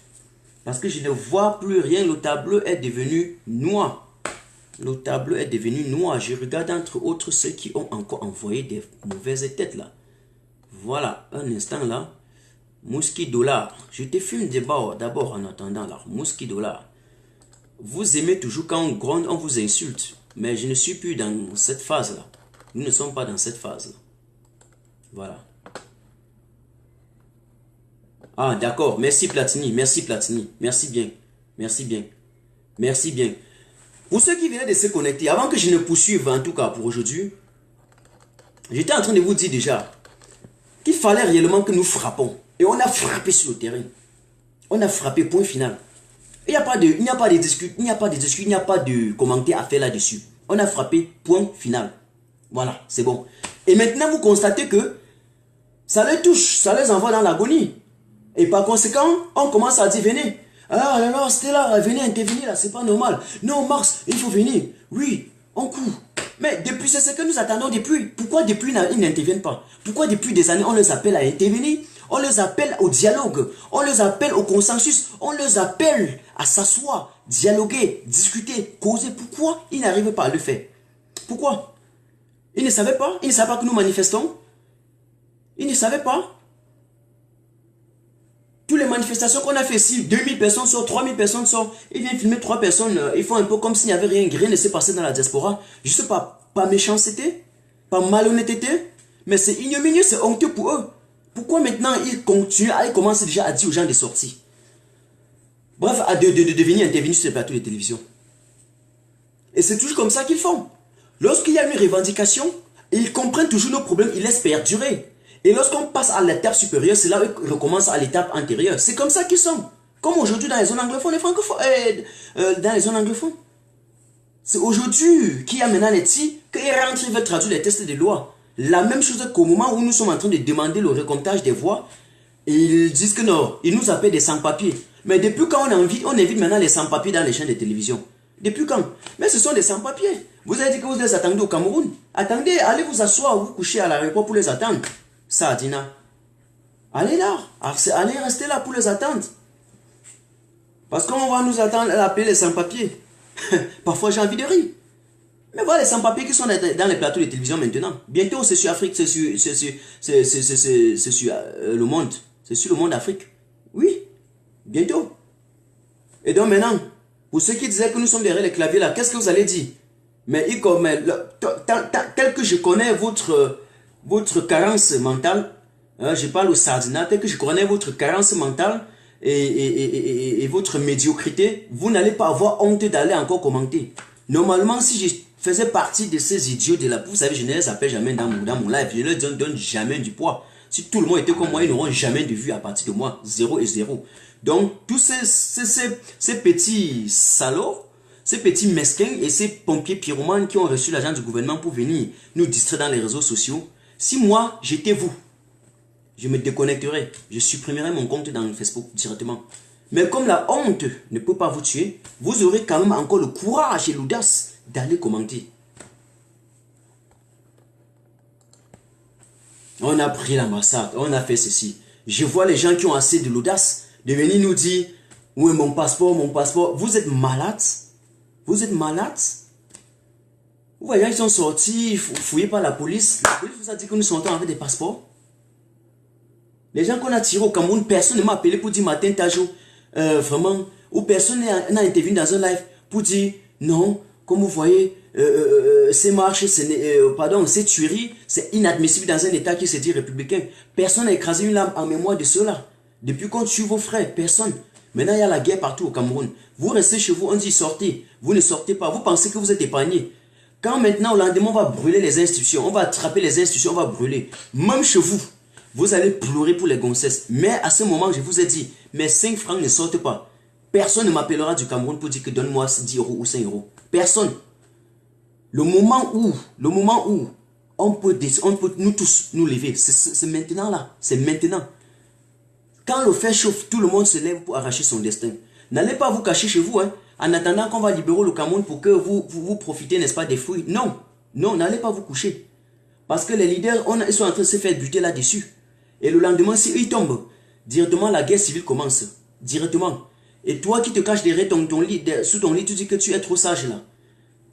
Parce que je ne vois plus rien. Le tableau est devenu noir. Le tableau est devenu noir. Je regarde entre autres ceux qui ont encore envoyé des mauvaises têtes là. Voilà, un instant là. Mouski Dollar. Je te filme d'abord en attendant là. Mouski Dollar. Vous aimez toujours quand on gronde, on vous insulte. Mais je ne suis plus dans cette phase là. Nous ne sommes pas dans cette phase là. Voilà. Ah d'accord, merci Platini, merci Platini. Merci bien, merci bien, merci bien. Pour ceux qui venaient de se connecter, avant que je ne poursuive en tout cas pour aujourd'hui, j'étais en train de vous dire déjà qu'il fallait réellement que nous frappons. Et on a frappé sur le terrain. On a frappé, point final. Il n'y a pas de discussion, il n'y a pas de commentaire à faire là-dessus. On a frappé, point final. Voilà, c'est bon. Et maintenant, vous constatez que ça les touche, ça les envoie dans l'agonie. Et par conséquent, on commence à dire, venez. Ah là là, Stella, venez intervenir là, c'est pas normal. Non, Mars, il faut venir. Oui, on court. Mais depuis, c'est ce que nous attendons depuis. Pourquoi depuis, ils n'interviennent pas? Pourquoi depuis des années, on les appelle à intervenir? On les appelle au dialogue. On les appelle au consensus. On les appelle à s'asseoir, dialoguer, discuter, causer. Pourquoi ils n'arrivent pas à le faire? Pourquoi? Ils ne savaient pas? Ils ne savaient pas que nous manifestons? Ils ne savaient pas? Toutes les manifestations qu'on a fait ici, 2000 personnes sortent, 3000 personnes sortent, ils viennent filmer 3 personnes, ils font un peu comme s'il n'y avait rien ne s'est passé dans la diaspora. Juste pas méchanceté, pas malhonnêteté, mais c'est ignominieux, c'est honteux pour eux. Pourquoi maintenant ils continuent, ils commencent déjà à dire aux gens de sortir? Bref, de venir intervenir sur les plateaux de télévision. Et c'est toujours comme ça qu'ils font. Lorsqu'il y a une revendication, ils comprennent toujours nos problèmes, ils laissent perdurer. Et lorsqu'on passe à l'étape supérieure, c'est là où ils recommencent à l'étape antérieure. C'est comme ça qu'ils sont. Comme aujourd'hui dans les zones anglophones et francophones. Dans les zones anglophones. C'est aujourd'hui qu'il y a maintenant les petits, qu'ils rentrent, ils veulent traduire les textes de loi. La même chose qu'au moment où nous sommes en train de demander le recomptage des voix, ils disent que non, ils nous appellent des sans-papiers. Mais depuis quand on invite maintenant les sans-papiers dans les chaînes de télévision? Depuis quand? Mais ce sont des sans-papiers. Vous avez dit que vous les attendez au Cameroun. Attendez, allez vous asseoir, vous coucher à l'aéroport pour les attendre. Sardina. Allez là. Allez rester là pour les attendre. Parce qu'on va nous attendre à appeler les sans-papiers. Parfois j'ai envie de rire. Mais voilà les sans-papiers qui sont dans les plateaux de télévision maintenant. Bientôt c'est sur Afrique, c'est sur le monde. C'est sur le monde Afrique. Oui. Bientôt. Et donc maintenant, pour ceux qui disaient que nous sommes derrière les claviers là, qu'est-ce que vous allez dire? Mais tel que je connais votre carence mentale, je parle au Sardina, tel que je connais votre carence mentale et votre médiocrité, vous n'allez pas avoir honte d'aller encore commenter. Normalement, si je faisais partie de ces idiots de la... Vous savez, je ne les appelle jamais dans mon live, je ne leur donne jamais du poids. Si tout le monde était comme moi, ils n'auront jamais de vue à partir de moi. 0 et 0. Donc, tous ces petits salauds, ces petits mesquins et ces pompiers pyromanes qui ont reçu l'argent du gouvernement pour venir nous distraire dans les réseaux sociaux, si moi, j'étais vous, je me déconnecterais, je supprimerais mon compte dans Facebook directement. Mais comme la honte ne peut pas vous tuer, vous aurez quand même encore le courage et l'audace d'aller commenter. On a pris l'ambassade, on a fait ceci. Je vois les gens qui ont assez de l'audace de venir nous dire, oui, mon passeport, mon passeport. Vous êtes malades? Vous êtes malades? Vous voyez, ils sont sortis, fouillés par la police. La police vous a dit que nous sortons avec des passeports. Les gens qu'on a tirés au Cameroun, personne ne m'a appelé pour dire matin, Tajo, vraiment, ou personne n'a intervenu dans un live pour dire, non, comme vous voyez, ces marches, pardon, ces tueries, c'est inadmissible dans un État qui se dit républicain. Personne n'a écrasé une lame en mémoire de cela. Depuis qu'on tue vos frères, personne. Maintenant, il y a la guerre partout au Cameroun. Vous restez chez vous, on dit sortez. Vous ne sortez pas. Vous pensez que vous êtes épargnés. Quand maintenant, au lendemain, on va brûler les institutions, on va attraper les institutions, on va brûler. Même chez vous, vous allez pleurer pour les gonzesses. Mais à ce moment, je vous ai dit, mes 5 francs ne sortent pas. Personne ne m'appellera du Cameroun pour dire que donne-moi 10 euros ou 5 euros. Personne. Le moment où on peut nous tous nous lever, c'est maintenant là. C'est maintenant. Quand le fer chauffe, tout le monde se lève pour arracher son destin. N'allez pas vous cacher chez vous, hein, en attendant qu'on va libérer le Cameroun pour que vous profitez, n'est-ce pas, des fruits. Non, non, n'allez pas vous coucher. Parce que les leaders, ils sont en train de se faire buter là-dessus. Et le lendemain, s'ils tombent, directement la guerre civile commence. Directement. Et toi qui te caches derrière ton lit, sous ton lit, tu dis que tu es trop sage là.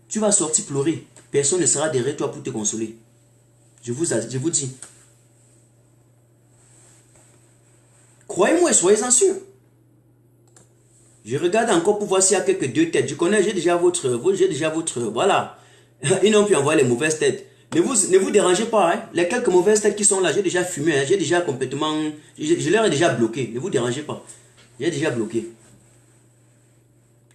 Tu vas sortir pleurer. Personne ne sera derrière toi pour te consoler. Je vous dis. Croyez-moi et soyez-en sûrs. Je regarde encore pour voir s'il y a quelques 2 têtes. Je connais, j'ai déjà votre, voilà. Ils n'ont pu envoyer les mauvaises têtes. Ne vous dérangez pas, hein. Les quelques mauvaises têtes qui sont là, j'ai déjà fumé, hein. J'ai déjà complètement, je leur ai déjà bloqué. Ne vous dérangez pas. J'ai déjà bloqué.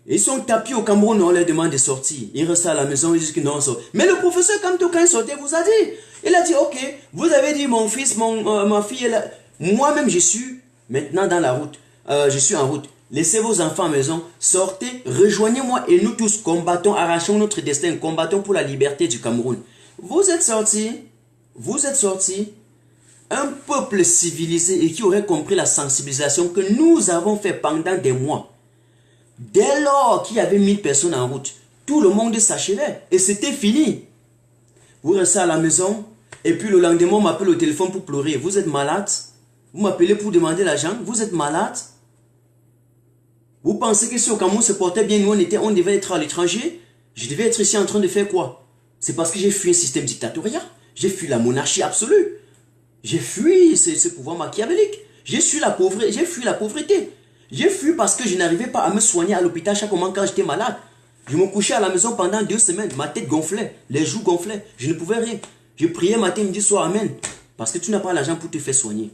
Ils sont tapis au Cameroun, on leur demande de sortir. Ils restent à la maison, ils disent que non, on sort. Mais le professeur, quand il sortait, vous a dit. Il a dit, ok, vous avez dit mon fils, ma fille, moi-même je suis maintenant dans la route. Je suis en route. Laissez vos enfants à la maison, sortez, rejoignez-moi et nous tous combattons, arrachons notre destin, combattons pour la liberté du Cameroun. Vous êtes sortis, un peuple civilisé et qui aurait compris la sensibilisation que nous avons fait pendant des mois. Dès lors qu'il y avait 1000 personnes en route, tout le monde s'achevait et c'était fini. Vous restez à la maison et puis le lendemain on m'appelle au téléphone pour pleurer. Vous êtes malade? Vous m'appelez pour demander l'argent? Vous êtes malade? Vous pensez que si au Cameroun se portait bien, nous on devait être à l'étranger? Je devais être ici en train de faire quoi? C'est parce que j'ai fui un système dictatorial. J'ai fui la monarchie absolue. J'ai fui ce pouvoir machiavélique. J'ai fui la pauvreté. J'ai fui parce que je n'arrivais pas à me soigner à l'hôpital chaque moment quand j'étais malade. Je me couchais à la maison pendant 2 semaines. Ma tête gonflait, les joues gonflaient. Je ne pouvais rien. Je priais matin, midi, soir, amen. Parce que tu n'as pas l'argent pour te faire soigner.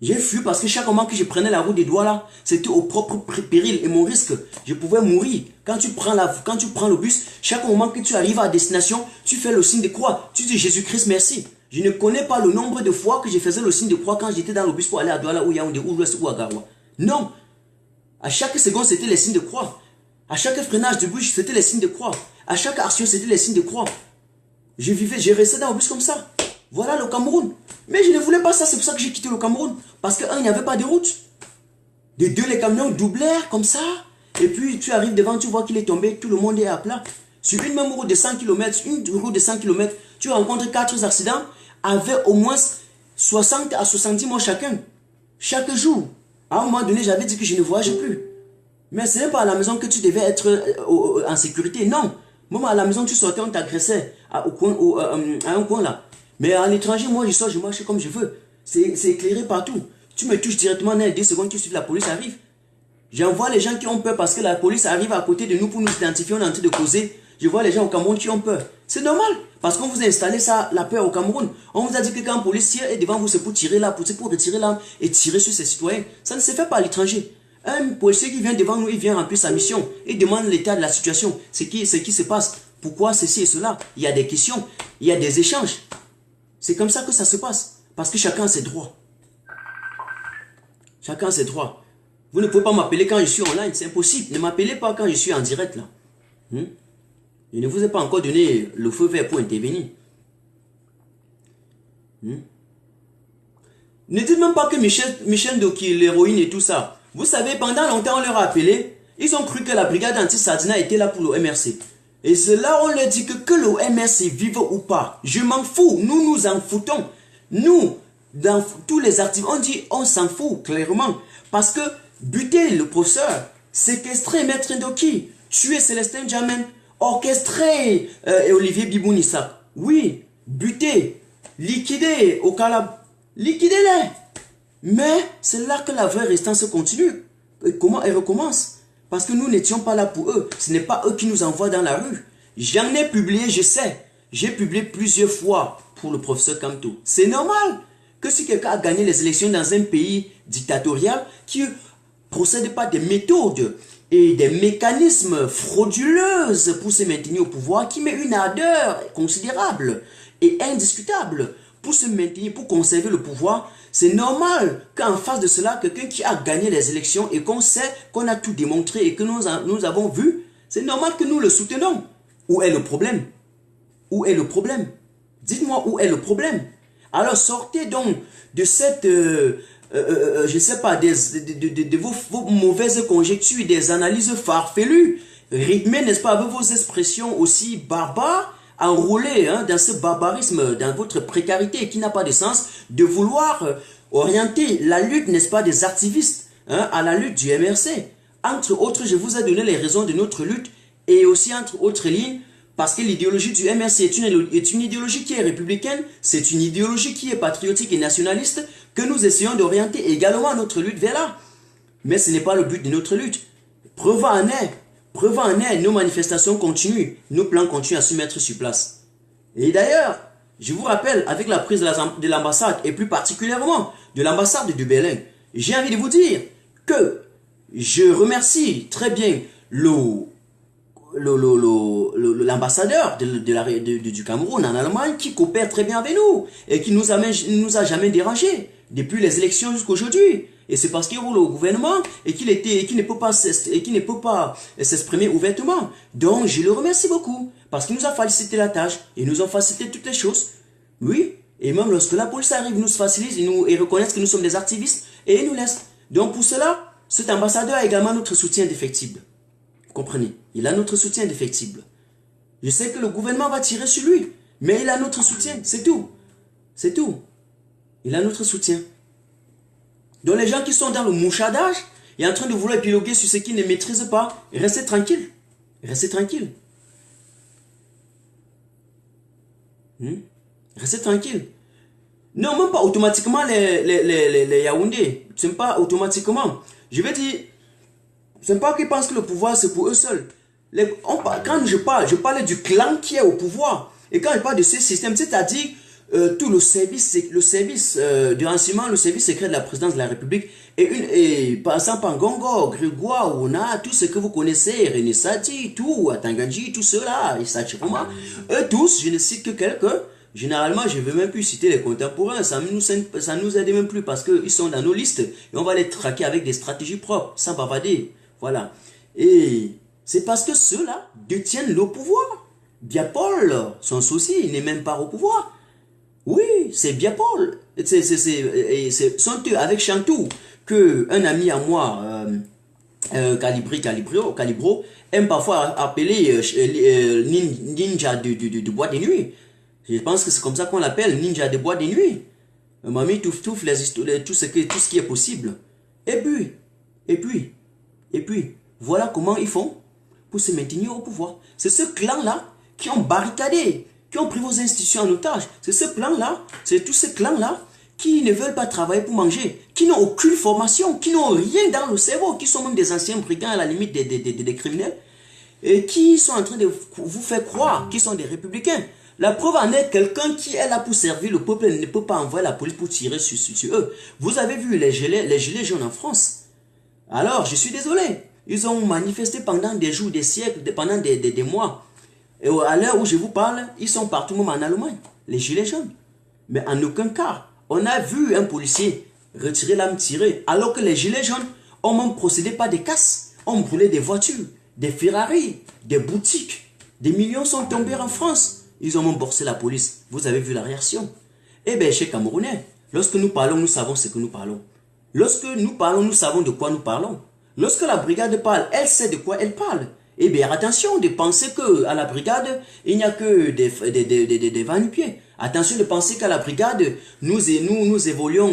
J'ai fui parce que chaque moment que je prenais la route des doigts là, c'était au propre péril et mon risque. Je pouvais mourir. Quand tu prends le bus, chaque moment que tu arrives à destination, tu fais le signe de croix. Tu dis Jésus-Christ merci. Je ne connais pas le nombre de fois que je faisais le signe de croix quand j'étais dans le bus pour aller à Douala ou Yaoundé ou Ouest ou à Garoua. Non. À chaque seconde, c'était les signes de croix. À chaque freinage de bus, c'était les signes de croix. À chaque action, c'était les signes de croix. Je restais dans le bus comme ça. Voilà le Cameroun. Mais je ne voulais pas ça, c'est pour ça que j'ai quitté le Cameroun. Parce que, il n'y avait pas de route. De 2, les camions doublèrent comme ça. Et puis, tu arrives devant, tu vois qu'il est tombé, tout le monde est à plat. Sur une même route de 100 km, tu rencontres 4 accidents avec au moins 60 à 70 morts chacun. Chaque jour. À un moment donné, j'avais dit que je ne voyageais plus. Mais ce n'est pas à la maison que tu devais être en sécurité. Non. Même à la maison, tu sortais, on t'agressait à un coin là. Mais à l'étranger, moi, je sors, je marche comme je veux. C'est éclairé partout. Tu me touches directement dans les 2 secondes, la police arrive. J'envoie les gens qui ont peur parce que la police arrive à côté de nous pour nous identifier, on est en train de causer. Je vois les gens au Cameroun qui ont peur. C'est normal, parce qu'on vous a installé ça, la peur au Cameroun. On vous a dit que quand un policier est devant vous, c'est pour tirer là, pour retirer l'arme et tirer sur ses citoyens. Ça ne se fait pas à l'étranger. Un policier qui vient devant nous, il vient remplir sa mission. Il demande l'état de la situation, ce qui se passe. Pourquoi ceci et cela? Il y a des questions, il y a des échanges. C'est comme ça que ça se passe. Parce que chacun a ses droits. Chacun a ses droits. Vous ne pouvez pas m'appeler quand je suis online. C'est impossible. Ne m'appelez pas quand je suis en direct là. Je ne vous ai pas encore donné le feu vert pour intervenir. Ne dites même pas que Michel Doki, l'héroïne et tout ça. Vous savez, pendant longtemps, on leur a appelé. Ils ont cru que la brigade anti-Sardina était là pour le MRC. Et c'est là on leur dit que le MRC vive ou pas. Je m'en fous. Nous nous en foutons. Nous, dans tous les articles, on dit on s'en fout clairement. Parce que buter le professeur, séquestrer Maître Ndoki, tuer Célestin Djamen, orchestrer Olivier Bibounissa. Oui, buter, liquider au Calab. Liquidez-les. Mais c'est là que la vraie résistance continue. Et comment elle recommence? Parce que nous n'étions pas là pour eux. Ce n'est pas eux qui nous envoient dans la rue. J'en ai publié, je sais. J'ai publié plusieurs fois pour le professeur Kamto. C'est normal que si quelqu'un a gagné les élections dans un pays dictatorial qui procède pas des méthodes et des mécanismes frauduleuses pour se maintenir au pouvoir, qui met une ardeur considérable et indiscutable pour se maintenir, pour conserver le pouvoir, c'est normal qu'en face de cela, quelqu'un qui a gagné les élections et qu'on sait, qu'on a tout démontré et que nous avons vu, c'est normal que nous le soutenons. Où est le problème? Où est le problème? Dites-moi où est le problème. Alors sortez donc de cette, je ne sais pas, de vos mauvaises conjectures, des analyses farfelues, rythmées, n'est-ce pas, avec vos expressions aussi barbares, enrôlées dans ce barbarisme, dans votre précarité qui n'a pas de sens, de vouloir orienter la lutte, n'est-ce pas, des activistes à la lutte du MRC. Entre autres, je vous ai donné les raisons de notre lutte et aussi entre autres lignes, parce que l'idéologie du MRC est une idéologie qui est républicaine, c'est une idéologie qui est patriotique et nationaliste, que nous essayons d'orienter également notre lutte vers là. Mais ce n'est pas le but de notre lutte. Preuve en est, nos manifestations continuent, nos plans continuent à se mettre sur place. Et d'ailleurs, je vous rappelle, avec la prise de l'ambassade, et plus particulièrement de l'ambassade de Berlin, j'ai envie de vous dire que je remercie très bien l'ambassadeur du Cameroun en Allemagne qui coopère très bien avec nous et qui nous a jamais dérangé depuis les élections jusqu'à aujourd'hui. Et c'est parce qu'il roule au gouvernement et qu'il ne peut pas s'exprimer ouvertement. Donc je le remercie beaucoup parce qu'il nous a facilité la tâche et nous a facilité toutes les choses. Oui, et même lorsque la police arrive, nous facilite et reconnaissent que nous sommes des activistes et ils nous laissent. Donc pour cela, cet ambassadeur a également notre soutien indéfectible. Vous comprenez? Il a notre soutien indéfectible. Je sais que le gouvernement va tirer sur lui, mais il a notre soutien, c'est tout. C'est tout. Il a notre soutien. Donc les gens qui sont dans le mouchardage et en train de vouloir épiloguer sur ce qu'ils ne maîtrisent pas, restez tranquilles. Restez tranquilles. Restez tranquilles. Non, même pas automatiquement les Yaoundés. Ce n'est pas automatiquement. Je vais dire, ce n'est pas qu'ils pensent que le pouvoir c'est pour eux seuls. Quand je parle du clan qui est au pouvoir. Et quand je parle de ce système, c'est-à-dire tout le service de renseignement, le service secret de la présidence de la République, et passant par Ngongo, Grégoire, Ona, tout ce que vous connaissez, René Sadi, tout, Atanganji, tout cela, Isachiroma, eux tous, je ne cite que quelques. Généralement, je ne veux même plus citer les contemporains, ça nous aide même plus parce qu'ils sont dans nos listes et on va les traquer avec des stratégies propres, sans bavader. Voilà. Et c'est parce que ceux-là détiennent le pouvoir. Biapol, son souci, il n'est même pas au pouvoir. Oui, c'est Biapol. C'est avec Chantou que un ami à moi, Calibro, aime parfois appeler ninja de bois de nuit. Je pense que c'est comme ça qu'on l'appelle, ninja de bois de nuit. Mamie touffe les histoires, tout ce qui est possible. Et puis, voilà comment ils font pour se maintenir au pouvoir. C'est ce clan-là qui ont barricadé, qui ont pris vos institutions en otage. C'est ce plan-là, c'est tous ces clans-là qui ne veulent pas travailler pour manger, qui n'ont aucune formation, qui n'ont rien dans le cerveau, qui sont même des anciens brigands à la limite des criminels, et qui sont en train de vous faire croire qu'ils sont des républicains. La preuve en est, quelqu'un qui est là pour servir le peuple ne peut pas envoyer la police pour tirer sur eux. Vous avez vu les gilets jaunes en France. Alors, je suis désolé. Ils ont manifesté pendant des jours, des siècles, pendant des mois. Et à l'heure où je vous parle, ils sont partout, même en Allemagne, les gilets jaunes. Mais en aucun cas, on a vu un policier retirer l'arme tirée, alors que les gilets jaunes ont même procédé par des casses, ont brûlé des voitures, des Ferrari, des boutiques. Des millions sont tombés en France. Ils ont même borsé la police. Vous avez vu la réaction. Eh bien, chez Camerounais, lorsque nous parlons, nous savons ce que nous parlons. Lorsque nous parlons, nous savons de quoi nous parlons. Lorsque la brigade parle, elle sait de quoi elle parle. Eh bien, attention de penser qu'à la brigade, il n'y a que des va-nu-pieds. Attention de penser qu'à la brigade, nous évoluons,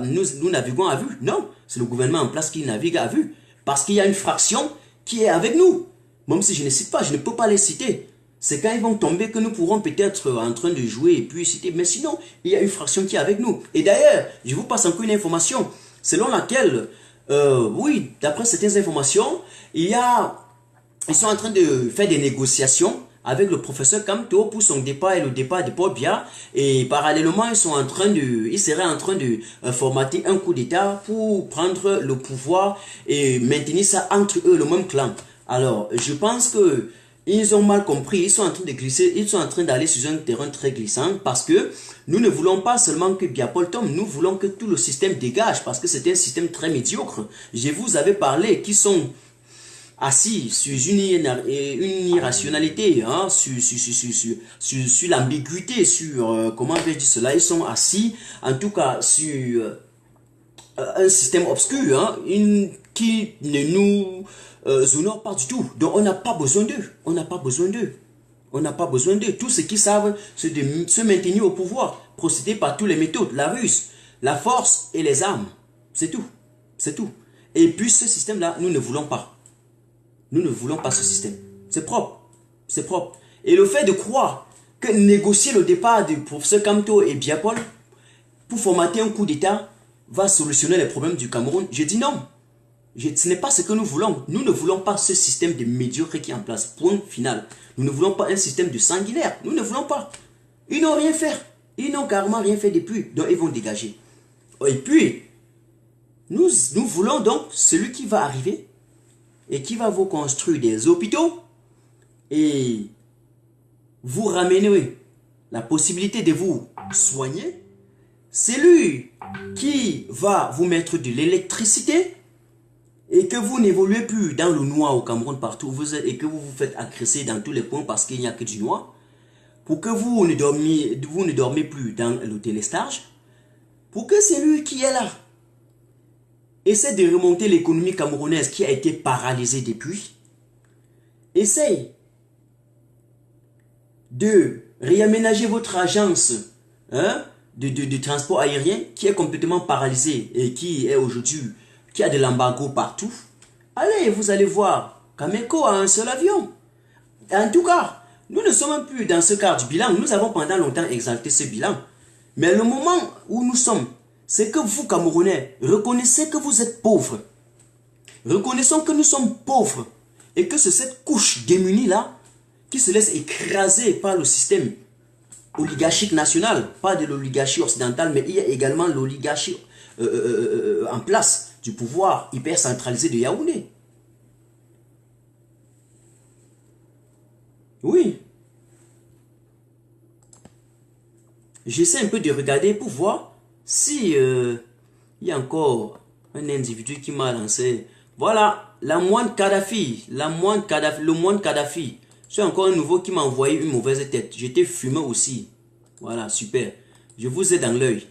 nous naviguons à vue. Non, c'est le gouvernement en place qui navigue à vue. Parce qu'il y a une fraction qui est avec nous. Même si je ne cite pas, je ne peux pas les citer. C'est quand ils vont tomber que nous pourrons peut-être en train de jouer et puis citer. Mais sinon, il y a une fraction qui est avec nous. Et d'ailleurs, je vous passe encore une information selon laquelle, oui, d'après certaines informations, ils sont en train de faire des négociations avec le professeur Kamto pour son départ et le départ de Paul Biya. Et parallèlement, ils seraient en train de formater un coup d'État pour prendre le pouvoir et maintenir ça entre eux, le même clan. Alors, je pense que ils ont mal compris, ils sont en train de glisser, ils sont en train d'aller sur un terrain très glissant parce que nous ne voulons pas seulement que Biya Paul tombe, nous voulons que tout le système dégage parce que c'est un système très médiocre. Je vous avais parlé qui sont assis sur une irrationalité, hein, sur l'ambiguïté, sur, comment vais-je dire cela, ils sont assis en tout cas sur un système obscur, hein, qui ne nous honore pas du tout. Donc on n'a pas besoin d'eux, on n'a pas besoin d'eux. On n'a pas besoin d'eux. Tout ce qu'ils savent, c'est de se maintenir au pouvoir, procéder par toutes les méthodes, la ruse, la force et les armes. C'est tout. C'est tout. Et puis ce système-là, nous ne voulons pas. Nous ne voulons pas ce système. C'est propre. C'est propre. Et le fait de croire que négocier le départ du professeur Kamto et Biya Paul pour formater un coup d'État va solutionner les problèmes du Cameroun, je dis non. Ce n'est pas ce que nous voulons. Nous ne voulons pas ce système de médiocre qui est en place. Point final. Nous ne voulons pas un système de sanguinaire. Nous ne voulons pas. Ils n'ont rien fait. Ils n'ont carrément rien fait depuis. Donc ils vont dégager. Et puis, nous voulons donc celui qui va arriver et qui va vous construire des hôpitaux et vous ramener la possibilité de vous soigner. C'est lui qui va vous mettre de l'électricité et que vous n'évoluez plus dans le noir au Cameroun partout où vous êtes et que vous vous faites agresser dans tous les coins parce qu'il n'y a que du noir. Pour que vous ne dormiez plus dans le télestage. Pour que c'est lui qui est là essaie de remonter l'économie camerounaise qui a été paralysée depuis. Essaye de réaménager votre agence, hein, de transport aérien qui est complètement paralysée et qui est aujourd'hui, qui a de l'embargo partout. Allez, vous allez voir, Cameco a un seul avion. En tout cas, nous ne sommes plus dans ce cadre du bilan. Nous avons pendant longtemps exalté ce bilan. Mais le moment où nous sommes, c'est que vous, Camerounais, reconnaissez que vous êtes pauvres. Reconnaissons que nous sommes pauvres et que c'est cette couche démunie-là qui se laisse écraser par le système oligarchique national, pas de l'oligarchie occidentale, mais il y a également l'oligarchie en place du pouvoir hyper centralisé de Yaoundé. Oui. J'essaie un peu de regarder pour voir si il y a encore un individu qui m'a lancé. Voilà, le moine Kadhafi. C'est encore un nouveau qui m'a envoyé une mauvaise tête. J'étais fumé aussi. Voilà, super. Je vous ai dans l'œil.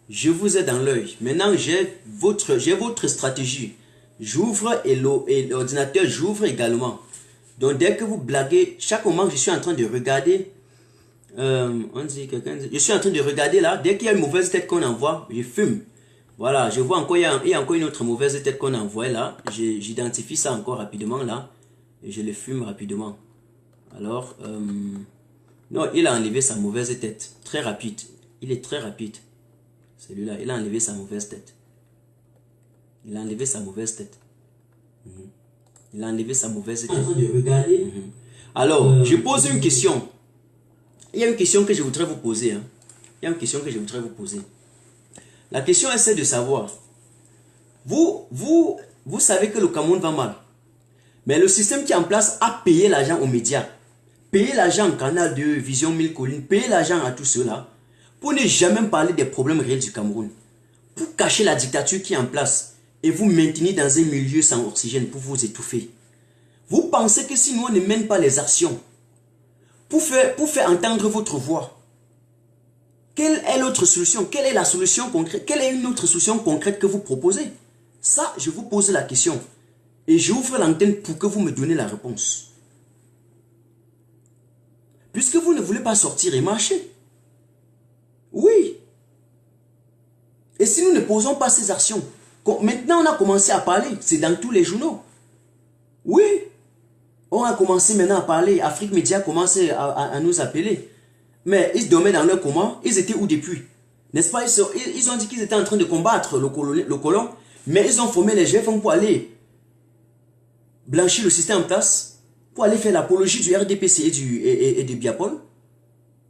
Je vous ai dans l'œil. Maintenant, j'ai votre stratégie. J'ouvre et l'ordinateur, j'ouvre également. Donc, dès que vous blaguez, chaque moment que je suis en train de regarder, je suis en train de regarder là, dès qu'il y a une mauvaise tête qu'on envoie, je fume. Voilà, je vois encore, il y a encore une autre mauvaise tête qu'on envoie là. J'identifie ça encore rapidement là. Et je le fume rapidement. Alors, non, il a enlevé sa mauvaise tête. Très rapide. Il est très rapide. Celui-là, il a enlevé sa mauvaise tête. Il a enlevé sa mauvaise tête. Il a enlevé sa mauvaise tête. Alors, je pose une question. Il y a une question que je voudrais vous poser. Hein. Il y a une question que je voudrais vous poser. La question est celle de savoir. Vous savez que le Cameroun va mal. Mais le système qui est en place a payé l'argent aux médias. Payé l'argent au Canal 2, Vision 1000 Collines. Payé l'argent à tout cela. Pour ne jamais parler des problèmes réels du Cameroun. Pour cacher la dictature qui est en place. Et vous maintenir dans un milieu sans oxygène pour vous étouffer. Vous pensez que si nous on ne mène pas les actions pour faire entendre votre voix, quelle est l'autre solution? Quelle est la solution concrète? Quelle est une autre solution concrète que vous proposez? Ça, je vous pose la question. Et j'ouvre l'antenne pour que vous me donnez la réponse. Puisque vous ne voulez pas sortir et marcher. Oui. Et si nous ne posons pas ces actions, maintenant on a commencé à parler, c'est dans tous les journaux. Oui. On a commencé maintenant à parler, Afrique Média commence à nous appeler. Mais ils se dormaient dans leur coma, ils étaient où depuis? N'est-ce pas? Ils ont dit qu'ils étaient en train de combattre le colon, mais ils ont formé les GFM pour aller blanchir le système en place, pour aller faire l'apologie du RDPC et du Biapol,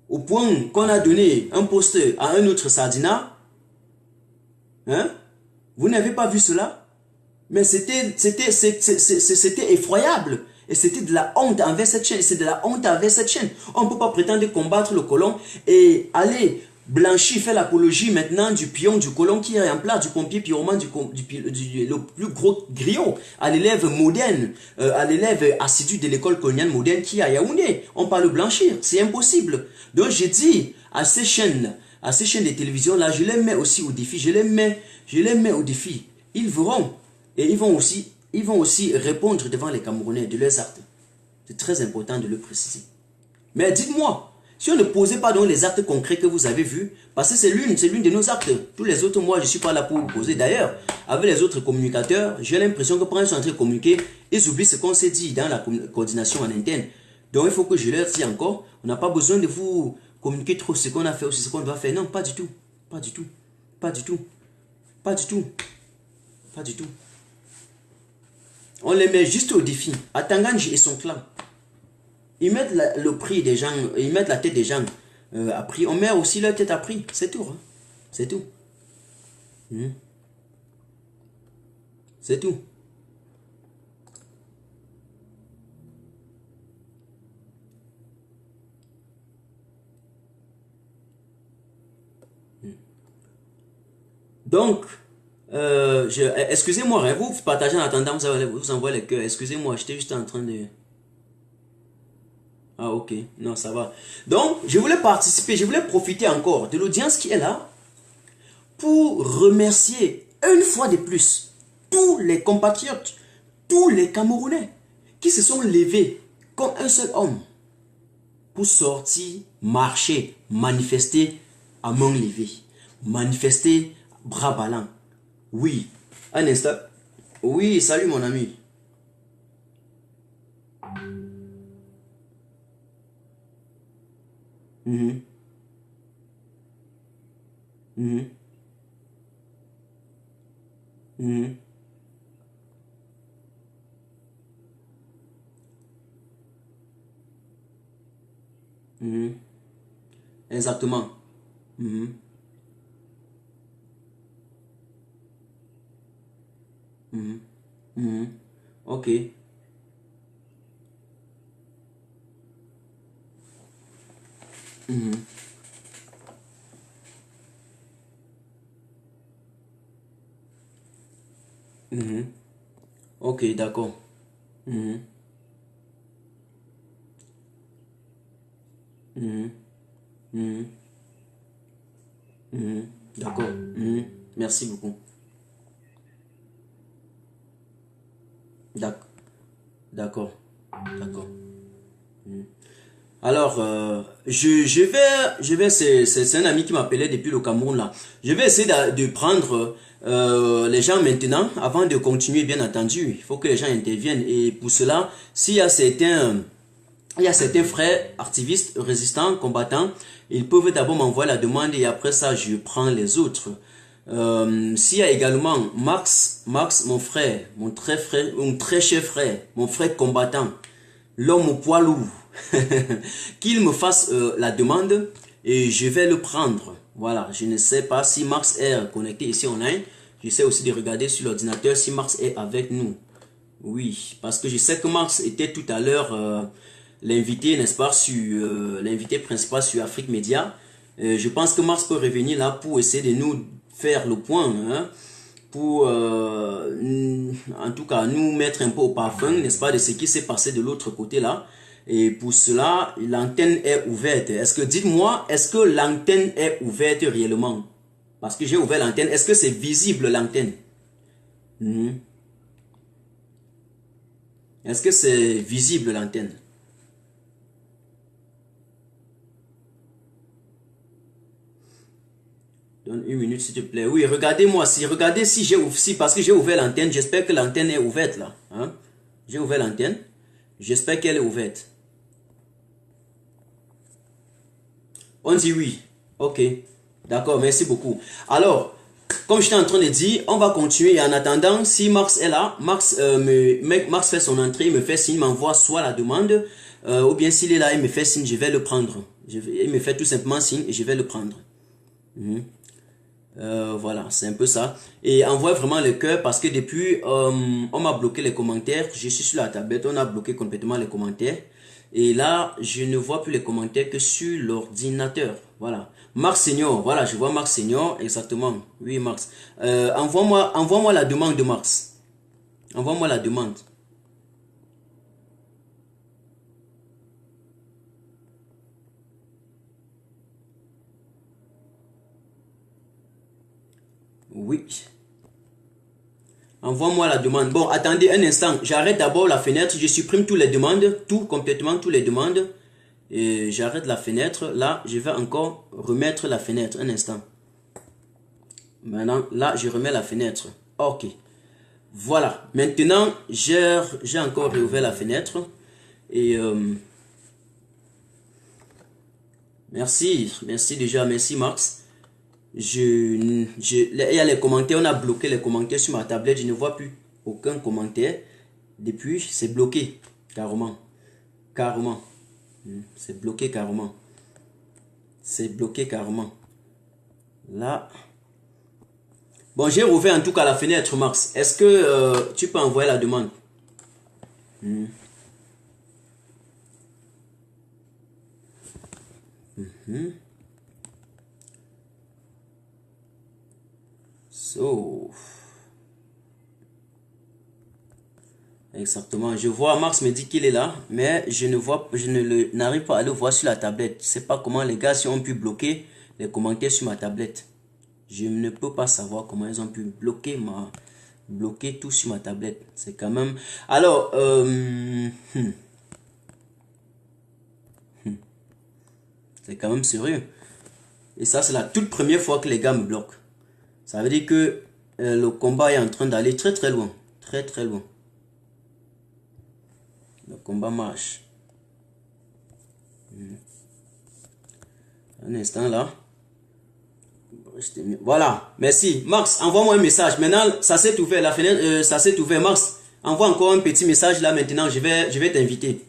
au point qu'on a donné un poste à un autre Sardina. Hein? Vous n'avez pas vu cela? Mais c'était effroyable. Et c'était de la honte envers cette chaîne. C'est de la honte envers cette chaîne. On ne peut pas prétendre combattre le colon et aller blanchir, faire l'apologie maintenant du pion du colon qui est en place, du pompier pyromane, le plus gros griot, à l'élève moderne, à l'élève assidu de l'école coloniale moderne qui est à Yaoundé. On parle blanchir. C'est impossible. Donc j'ai dit à ces chaînes de télévision là, je les mets aussi au défi. Je les mets au défi. Ils verront. Et ils vont aussi répondre devant les Camerounais de leurs actes. C'est très important de le préciser. Mais dites-moi, si on ne posait pas donc les actes concrets que vous avez vus, parce que c'est l'une de nos actes. Tous les autres, moi, je ne suis pas là pour vous poser. D'ailleurs, avec les autres communicateurs, j'ai l'impression que pendant qu'ils sont en train de communiquer, ils oublient ce qu'on s'est dit dans la coordination en interne. Donc, il faut que je leur dise encore, on n'a pas besoin de vous communiquer trop ce qu'on a fait ou ce qu'on doit faire. Non, pas du tout. Pas du tout. Pas du tout. Pas du tout. Pas du tout. On les met juste au défi. À Tanganji et son clan. Ils mettent le prix des gens, ils mettent la tête des gens à prix. On met aussi leur tête à prix. C'est tout. Hein? C'est tout. C'est tout. Donc, excusez-moi, hein, vous partagez en attendant, vous envoyez les cœurs. Excusez-moi, j'étais juste en train de... Ah ok, non ça va. Donc, je voulais participer, je voulais profiter encore de l'audience qui est là pour remercier une fois de plus tous les compatriotes, tous les Camerounais qui se sont levés comme un seul homme pour sortir, marcher, manifester à main levée, manifester bras ballants. Oui, un instant. Oui, salut mon ami. Mhm. Mhm. Mhm. Mhm. Exactement. Mhm. Mhm. Mhm. Ok. Mhm. Mhm. Ok, d'accord. Mhm. Mhm. Mhm. Mhm. D'accord. Mhm. Merci beaucoup. D'accord. D'accord. D'accord. Alors, c'est un ami qui m'appelait depuis le Cameroun là. Je vais essayer de prendre les gens maintenant, avant de continuer bien entendu. Il faut que les gens interviennent et pour cela, il y a certains frères activistes, résistants, combattants, ils peuvent d'abord m'envoyer la demande et après ça, je prends les autres. S'il y a également Max, mon frère, mon très cher frère, mon frère combattant, l'homme au poids lourd, qu'il me fasse la demande et je vais le prendre. Voilà, je ne sais pas si Max est connecté ici en ligne. J'essaie aussi de regarder sur l'ordinateur si Max est avec nous. Oui, parce que je sais que Max était tout à l'heure l'invité, n'est-ce pas, sur l'invité principal sur Afrique Média. Je pense que Max peut revenir là pour essayer de nous faire le point, hein, pour en tout cas nous mettre un peu au parfum, n'est-ce pas, de ce qui s'est passé de l'autre côté là. Et pour cela, l'antenne est ouverte. Dites-moi, est-ce que l'antenne est ouverte réellement? Parce que j'ai ouvert l'antenne. Est-ce que c'est visible l'antenne? Est-ce que c'est visible l'antenne? Donne une minute s'il te plaît. Oui, regardez-moi si, regardez si j'ai aussi parce que j'ai ouvert l'antenne. J'espère que l'antenne est ouverte là. Hein? J'ai ouvert l'antenne. J'espère qu'elle est ouverte. On dit oui. Ok. D'accord, merci beaucoup. Alors, comme j'étais en train de dire, on va continuer. Et en attendant, si Max est là, Max fait son entrée, il me fait signe, m'envoie soit la demande, ou bien s'il est là, il me fait signe, je vais le prendre. Il me fait tout simplement signe et je vais le prendre. Voilà, c'est un peu ça. Et envoie vraiment le cœur parce que depuis, on m'a bloqué les commentaires. Je suis sur la tablette, on a bloqué complètement les commentaires. Et là, je ne vois plus les commentaires que sur l'ordinateur. Voilà. Max Senior, voilà, je vois Max Senior, exactement. Oui, Max. Envoie-moi la demande de Max. Envoie-moi la demande. Oui. Envoie-moi la demande. Bon, attendez un instant. J'arrête d'abord la fenêtre. Je supprime toutes les demandes. Complètement, toutes les demandes. Et j'arrête la fenêtre. Là, je vais encore remettre la fenêtre. Un instant. Maintenant, là, je remets la fenêtre. Ok. Voilà. Maintenant, j'ai encore réouvert la fenêtre. Et... merci. Merci déjà. Merci, Max. Il y a les commentaires, on a bloqué les commentaires sur ma tablette, je ne vois plus aucun commentaire. Depuis, c'est bloqué, carrément. Carrément. C'est bloqué carrément. C'est bloqué carrément. Là. Bon, j'ai rouvert en tout cas la fenêtre, Max. Est-ce que tu peux envoyer la demande? Exactement, je vois Max me dit qu'il est là, mais je n'arrive pas à le voir sur la tablette. Je ne sais pas comment les gars ont pu bloquer les commentaires sur ma tablette. Je ne peux pas savoir comment ils ont pu bloquer tout sur ma tablette. C'est quand même... Alors, c'est quand même sérieux. Et ça, c'est la toute première fois que les gars me bloquent. Ça veut dire que le combat est en train d'aller très très loin. Très très loin. Le combat marche. Un instant là. Voilà, merci. Max, envoie-moi un message. Maintenant, ça s'est ouvert. La fenêtre, ça s'est ouvert. Max, envoie encore un petit message là maintenant. Je vais t'inviter.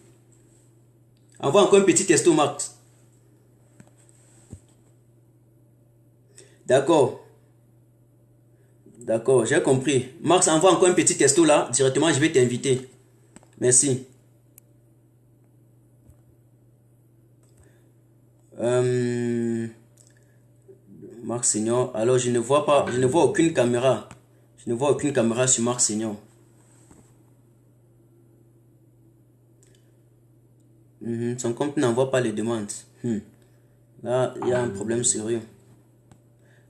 Envoie encore un petit texto, Max. D'accord. D'accord, j'ai compris. Max, envoie encore un petit texto là. Directement, je vais t'inviter. Merci. Max Senior. Alors, je ne vois aucune caméra. Je ne vois aucune caméra sur Max Senior. Son compte n'envoie pas les demandes. Là, il y a un problème sérieux.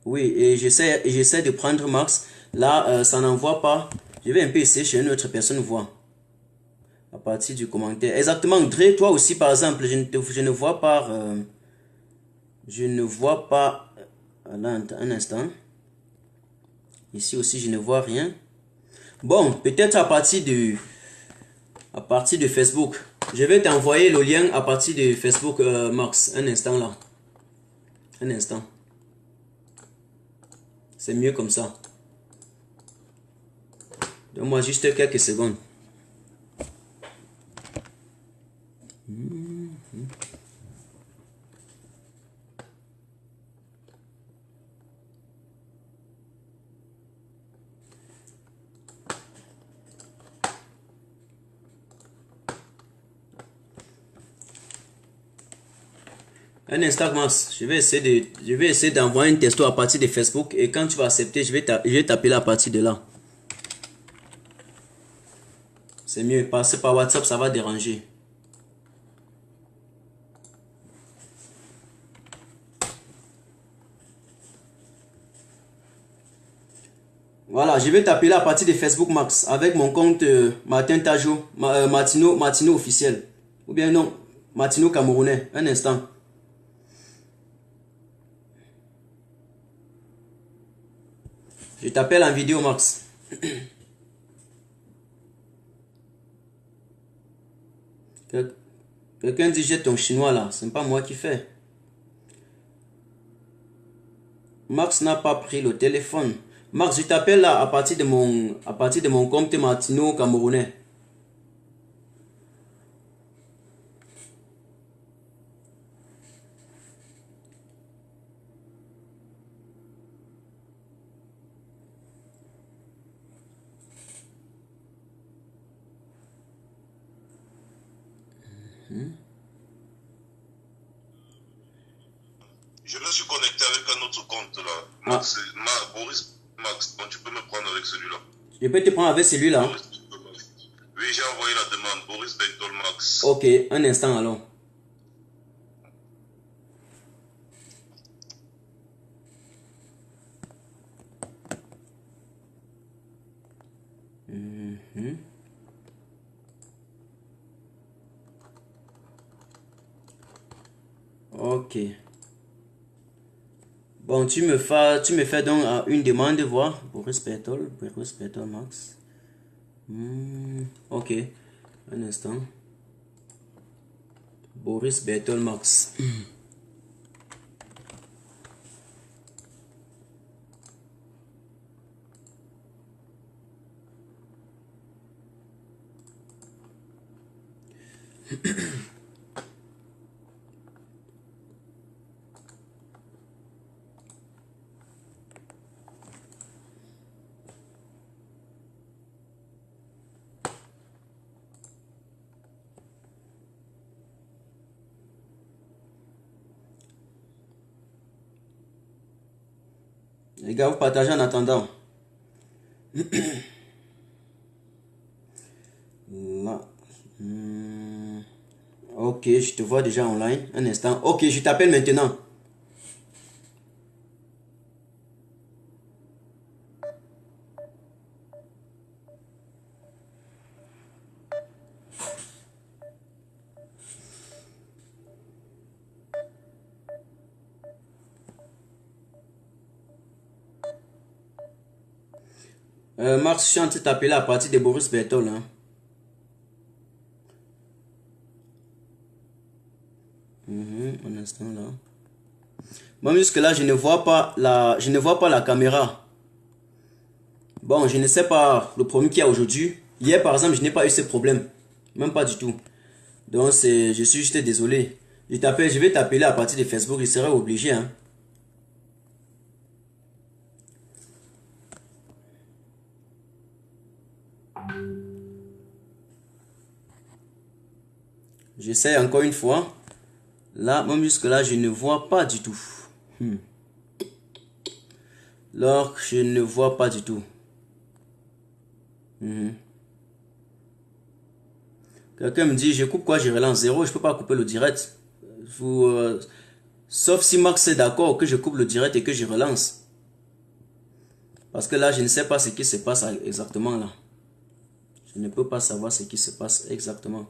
Oui, et j'essaie de prendre Max. Là, ça n'envoie pas. Je vais un peu essayer chez une autre personne voir. À partir du commentaire. Exactement, Dre, toi aussi, par exemple, je ne vois pas... je ne vois pas... Là, un instant. Ici aussi, je ne vois rien. Bon, peut-être à partir de Facebook. Je vais t'envoyer le lien à partir de Facebook, Max. Un instant là. Un instant. C'est mieux comme ça. Donne-moi juste quelques secondes. Un instant, Max. Je vais essayer d'envoyer un texto à partir de Facebook et quand tu vas accepter, je vais t'appeler à partir de là. C'est mieux. Passer par WhatsApp, ça va déranger. Voilà, je vais t'appeler à partir de Facebook, Max, avec mon compte Martin Tajo, Martino officiel. Ou bien non, Martino Camerounais. Un instant. Je t'appelle en vidéo, Max. Quelqu'un dit jette ton chinois là. C'est pas moi qui fais. Max n'a pas pris le téléphone. Max, je t'appelle là à partir de mon compte Martino camerounais. Je me suis connecté avec un autre compte là. Max, Boris Max, bon, tu peux me prendre avec celui-là. Je peux te prendre avec celui-là. Oui, j'ai envoyé la demande. Boris Bentol Max. Ok, un instant alors. Ok. Bon, tu me fais donc une demande de voir. Boris Bertol Max. Ok. Un instant. Boris Bertol Max. Les gars, vous partagez en attendant. Là. Ok, je te vois déjà online. Un instant. Ok, je t'appelle maintenant. Max, je suis en train de t'appeler à partir de Boris Bertol. Hein. Un instant là. Bon, jusque là, je ne vois pas la caméra. Bon, je ne sais pas le problème qu'il y a aujourd'hui. Hier, par exemple, je n'ai pas eu ce problème. Même pas du tout. Donc, je suis juste désolé. Je vais t'appeler à partir de Facebook. Il serait obligé. Hein. J'essaie encore une fois. Là, même jusque là, je ne vois pas du tout. Alors, je ne vois pas du tout. Quelqu'un me dit, je coupe quoi, je relance zéro, je peux pas couper le direct. Sauf si Max est d'accord que je coupe le direct et que je relance. Parce que là, je ne sais pas ce qui se passe exactement là. Je ne peux pas savoir ce qui se passe exactement.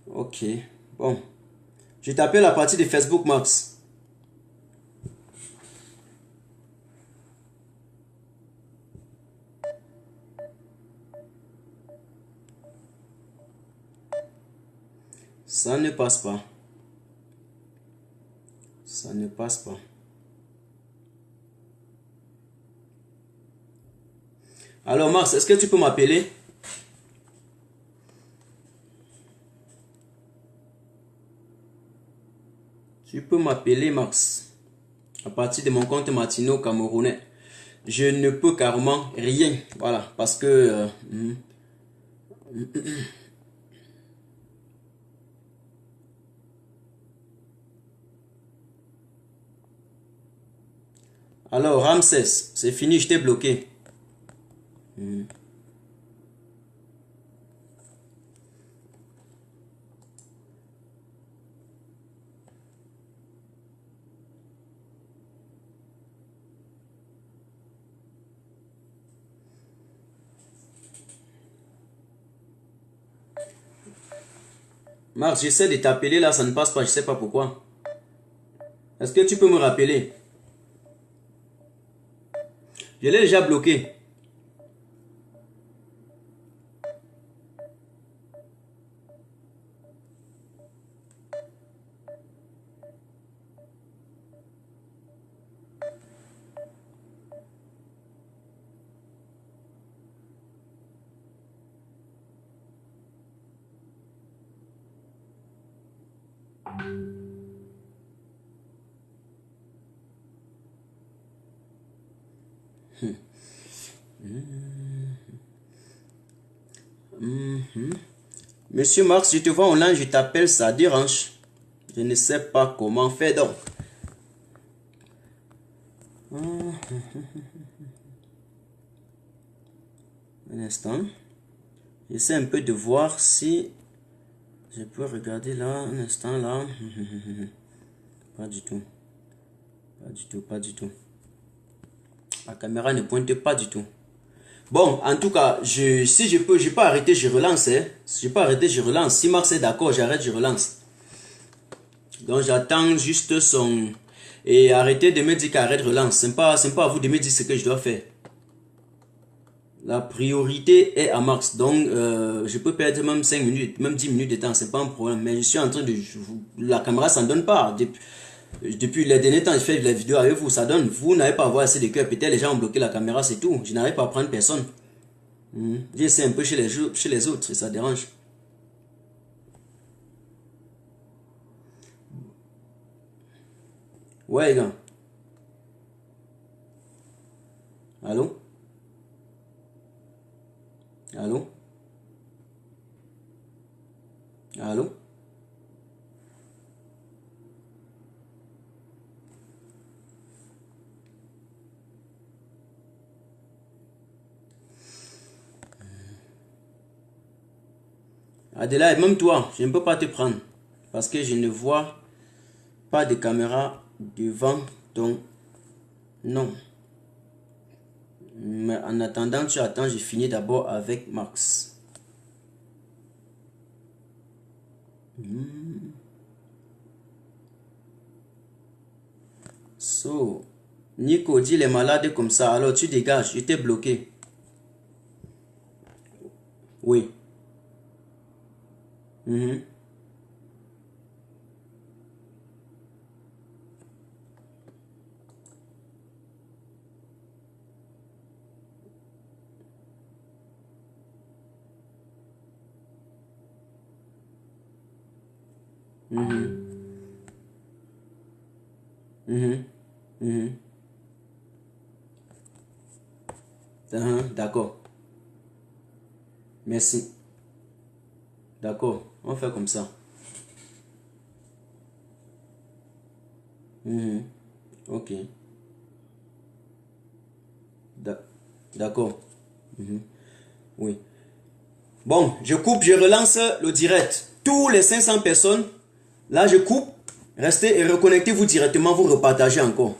Ok, bon. Je t'appelle à partir de Facebook, Max. Ça ne passe pas. Ça ne passe pas. Alors, Max, est-ce que tu peux m'appeler? Tu peux m'appeler, Max. À partir de mon compte Martino camerounais. Je ne peux carrément rien. Voilà, parce que... Alors, Ramsès, c'est fini, je t'ai bloqué. Mars, j'essaie de t'appeler là, ça ne passe pas, je sais pas pourquoi. Est-ce que tu peux me rappeler? Je l'ai déjà bloqué. Monsieur Marx, je te vois en ligne, je t'appelle, ça dérange. Je ne sais pas comment faire donc. Un instant. J'essaie un peu de voir si je peux regarder là, un instant là. Pas du tout. Pas du tout, pas du tout. La caméra ne pointe pas du tout. Bon, en tout cas, si je peux arrêter, je relance. Hein. Si je peux arrêter, je relance. Si Marx est d'accord, j'arrête, je relance. Donc j'attends juste son... Et arrêtez de me dire qu'arrête, relance. Ce n'est pas à vous de me dire ce que je dois faire. La priorité est à Marx. Donc je peux perdre même 5 minutes, même 10 minutes de temps, c'est pas un problème. Mais je suis en train de... La caméra, ça ne donne pas. Depuis les derniers temps, je fais la vidéo avec vous, ça donne. Vous n'avez pas à avoir assez de cœur. Peut-être les gens ont bloqué la caméra, c'est tout. Je n'arrive pas à prendre personne. J'essaie un peu chez les autres et ça dérange. Ouais, les gars. Allô? Allô? Allô? Adelaide, même toi, je ne peux pas te prendre. Parce que je ne vois pas de caméra devant ton nom. Mais en attendant, tu attends, je finis d'abord avec Marx. So, Nico dit les malades comme ça, alors tu dégages, je t'ai bloqué. Oui. D'accord. Merci. D'accord, on fait comme ça. Ok. D'accord. Oui. Bon, je coupe, je relance le direct. Tous les 500 personnes, là je coupe. Restez et reconnectez-vous directement, vous repartagez encore.